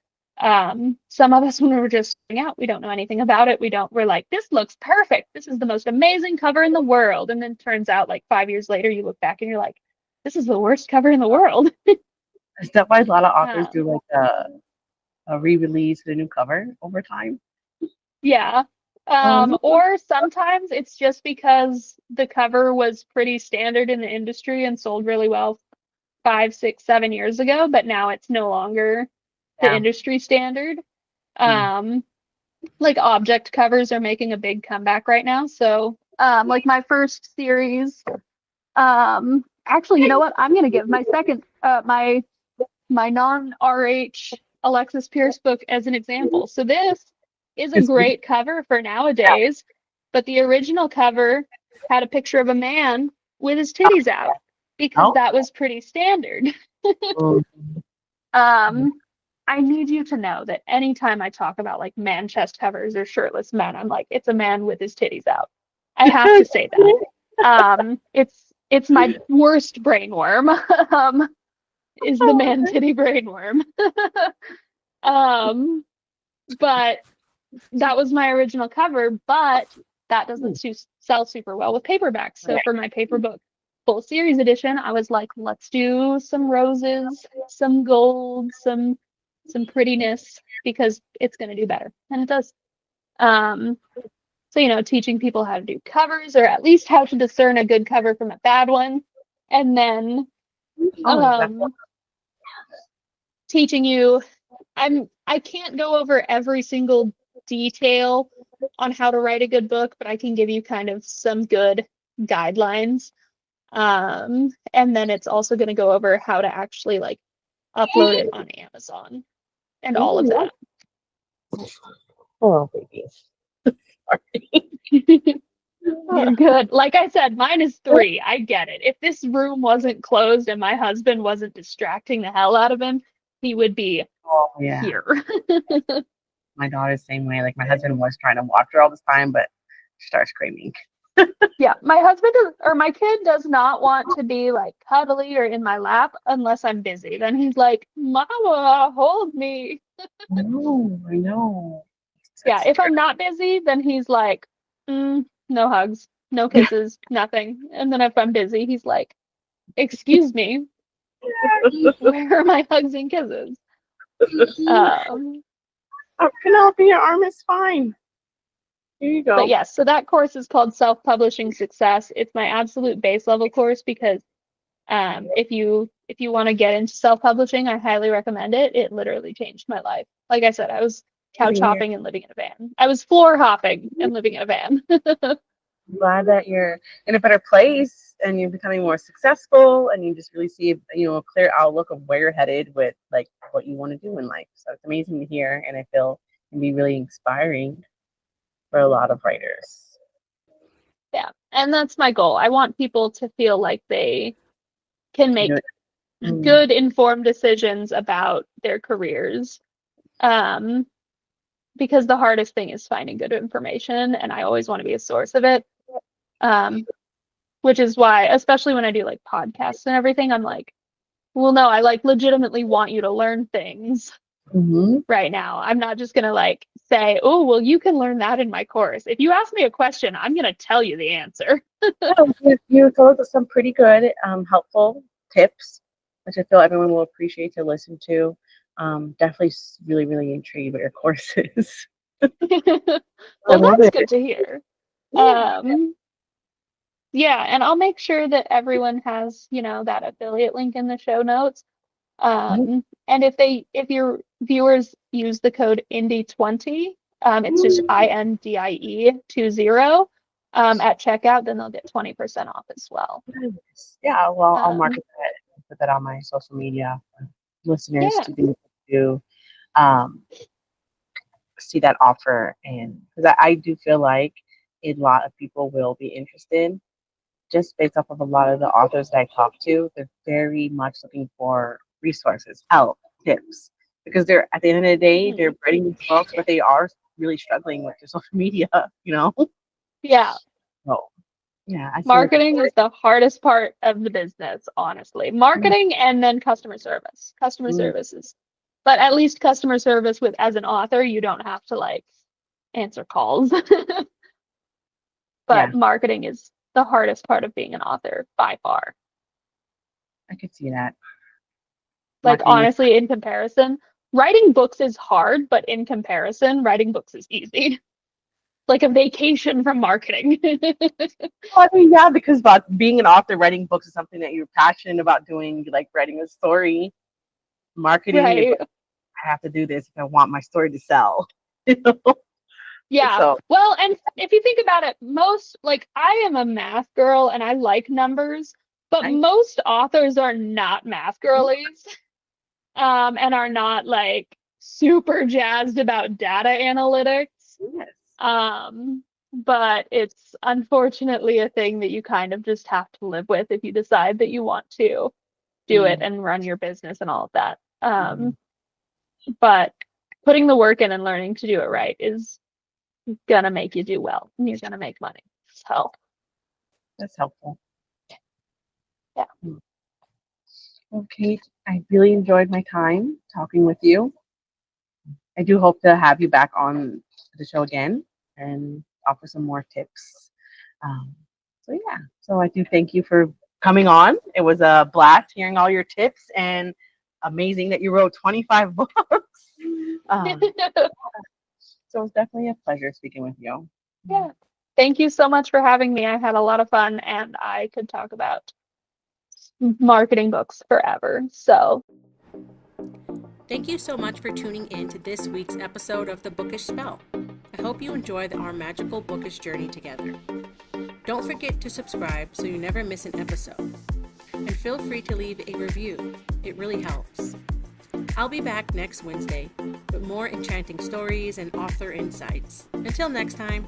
some of us, when we were just starting out, we don't know anything about it. We're like, this looks perfect. This is the most amazing cover in the world. And then turns out like 5 years later, you look back and you're like, this is the worst cover in the world. Is that why a lot of authors do like a re-release with a new cover over time? Yeah. Or sometimes it's just because the cover was pretty standard in the industry and sold really well 5, 6, 7 years ago, but now it's no longer the industry standard. Like object covers are making a big comeback right now. So like my first series, actually, you know what? I'm gonna give my second my non-RH Alexis Pierce book as an example. So this is a great cover for nowadays, but the original cover had a picture of a man with his titties out because that was pretty standard. I need you to know that anytime I talk about like man chest covers or shirtless men, I'm like, it's a man with his titties out. I have to say that. It's my worst brainworm. Is the man titty brainworm. But that was my original cover, but that doesn't sell super well with paperbacks. So for my paper book full series edition, I was like, let's do some roses, some gold, some prettiness, because it's going to do better, and it does. So teaching people how to do covers, or at least how to discern a good cover from a bad one, and then teaching you. I can't go over every single detail on how to write a good book, but I can give you kind of some good guidelines. And then it's also going to go over how to actually like upload it on Amazon and all of that. Oh, baby. Sorry. You're good. Like I said, mine is 3. I get it. If this room wasn't closed and my husband wasn't distracting the hell out of him, he would be here. My daughter's the same way. Like my husband was trying to watch her all this time, but she starts screaming. Yeah, my husband my kid does not want to be like cuddly or in my lap unless I'm busy. Then he's like, Mama, hold me. I know. Yeah, if I'm not busy, then he's like, no hugs, no kisses, nothing. And then if I'm busy, he's like, excuse me, where are my hugs and kisses? Penelope, your arm is fine. Here you go. But yes, so that course is called Self-Publishing Success. It's my absolute base level course because if you want to get into self-publishing, I highly recommend it. It literally changed my life. Like I said, I was couch hopping and living in a van. I was floor hopping and living in a van. I'm glad that you're in a better place and you're becoming more successful, and you just really see a clear outlook of where you're headed with like what you want to do in life. So it's amazing to hear, and I feel it can be really inspiring for a lot of writers. Yeah, and that's my goal. I want people to feel like they can make good informed decisions about their careers. Because the hardest thing is finding good information, and I always want to be a source of it. Which is why, especially when I do like podcasts and everything, I'm like, well, no, I like legitimately want you to learn things right now. I'm not just gonna like say, oh, well, you can learn that in my course. If you ask me a question, I'm gonna tell you the answer. You told us some pretty good, helpful tips, which I feel everyone will appreciate to listen to. Definitely really, really intrigued by your courses. Well, that's good to hear. Yeah, and I'll make sure that everyone has, that affiliate link in the show notes. And if your viewers use the code INDIE20, it's just INDIE 20 at checkout, then they'll get 20% off as well. Yeah, well, I'll market that, put that on my social media for listeners to be able to see that offer, and because I do feel like a lot of people will be interested. Just based off of a lot of the authors that I talk to, they're very much looking for resources, help, tips, because they're at the end of the day, they're writing these books, but they are really struggling with their social media, you know? Yeah. So, yeah, I see what you're Marketing is the hardest part of the business, honestly. Marketing and then customer service. Customer saying. service is, but at least customer service with as an author, you don't have to like answer calls. Yeah, But marketing is the hardest part of being an author by far. I could see that. Like Marketing is, honestly, in comparison, writing books is hard, but in comparison, writing books is easy. Like a vacation from marketing. well, I mean, yeah, because about being an author, writing books is something that you're passionate about doing. You like writing a story. Marketing is Right. like, I have to do this if I want my story to sell. You know? Yeah. So, Well, and if you think about it, most like I am a math girl and I like numbers, but I most authors are not math girlies, and are not like super jazzed about data analytics. yes. But it's unfortunately a thing that you kind of just have to live with if you decide that you want to do it Mm, and run your business and all of that. mhm. But putting the work in and learning to do it right is gonna make you do well and you're gonna make money. So That's helpful. yeah. Mm. Well, Kate, I really enjoyed my time talking with you. I do hope to have you back on the show again and offer some more tips. Um, so yeah, so I do thank you for coming on. It was a blast hearing all your tips and amazing that you wrote 25 books. Um, so it's definitely a pleasure speaking with you. Yeah. Thank you so much for having me. I had a lot of fun and I could talk about marketing books forever. So Thank you so much for tuning in to this week's episode of the Bookish Spell. I hope you enjoy our magical bookish journey together. Don't forget to subscribe so you never miss an episode. And feel free to leave a review. It really helps. I'll be back next Wednesday with more enchanting stories and author insights. Until next time,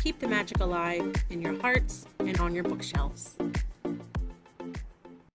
keep the magic alive in your hearts and on your bookshelves.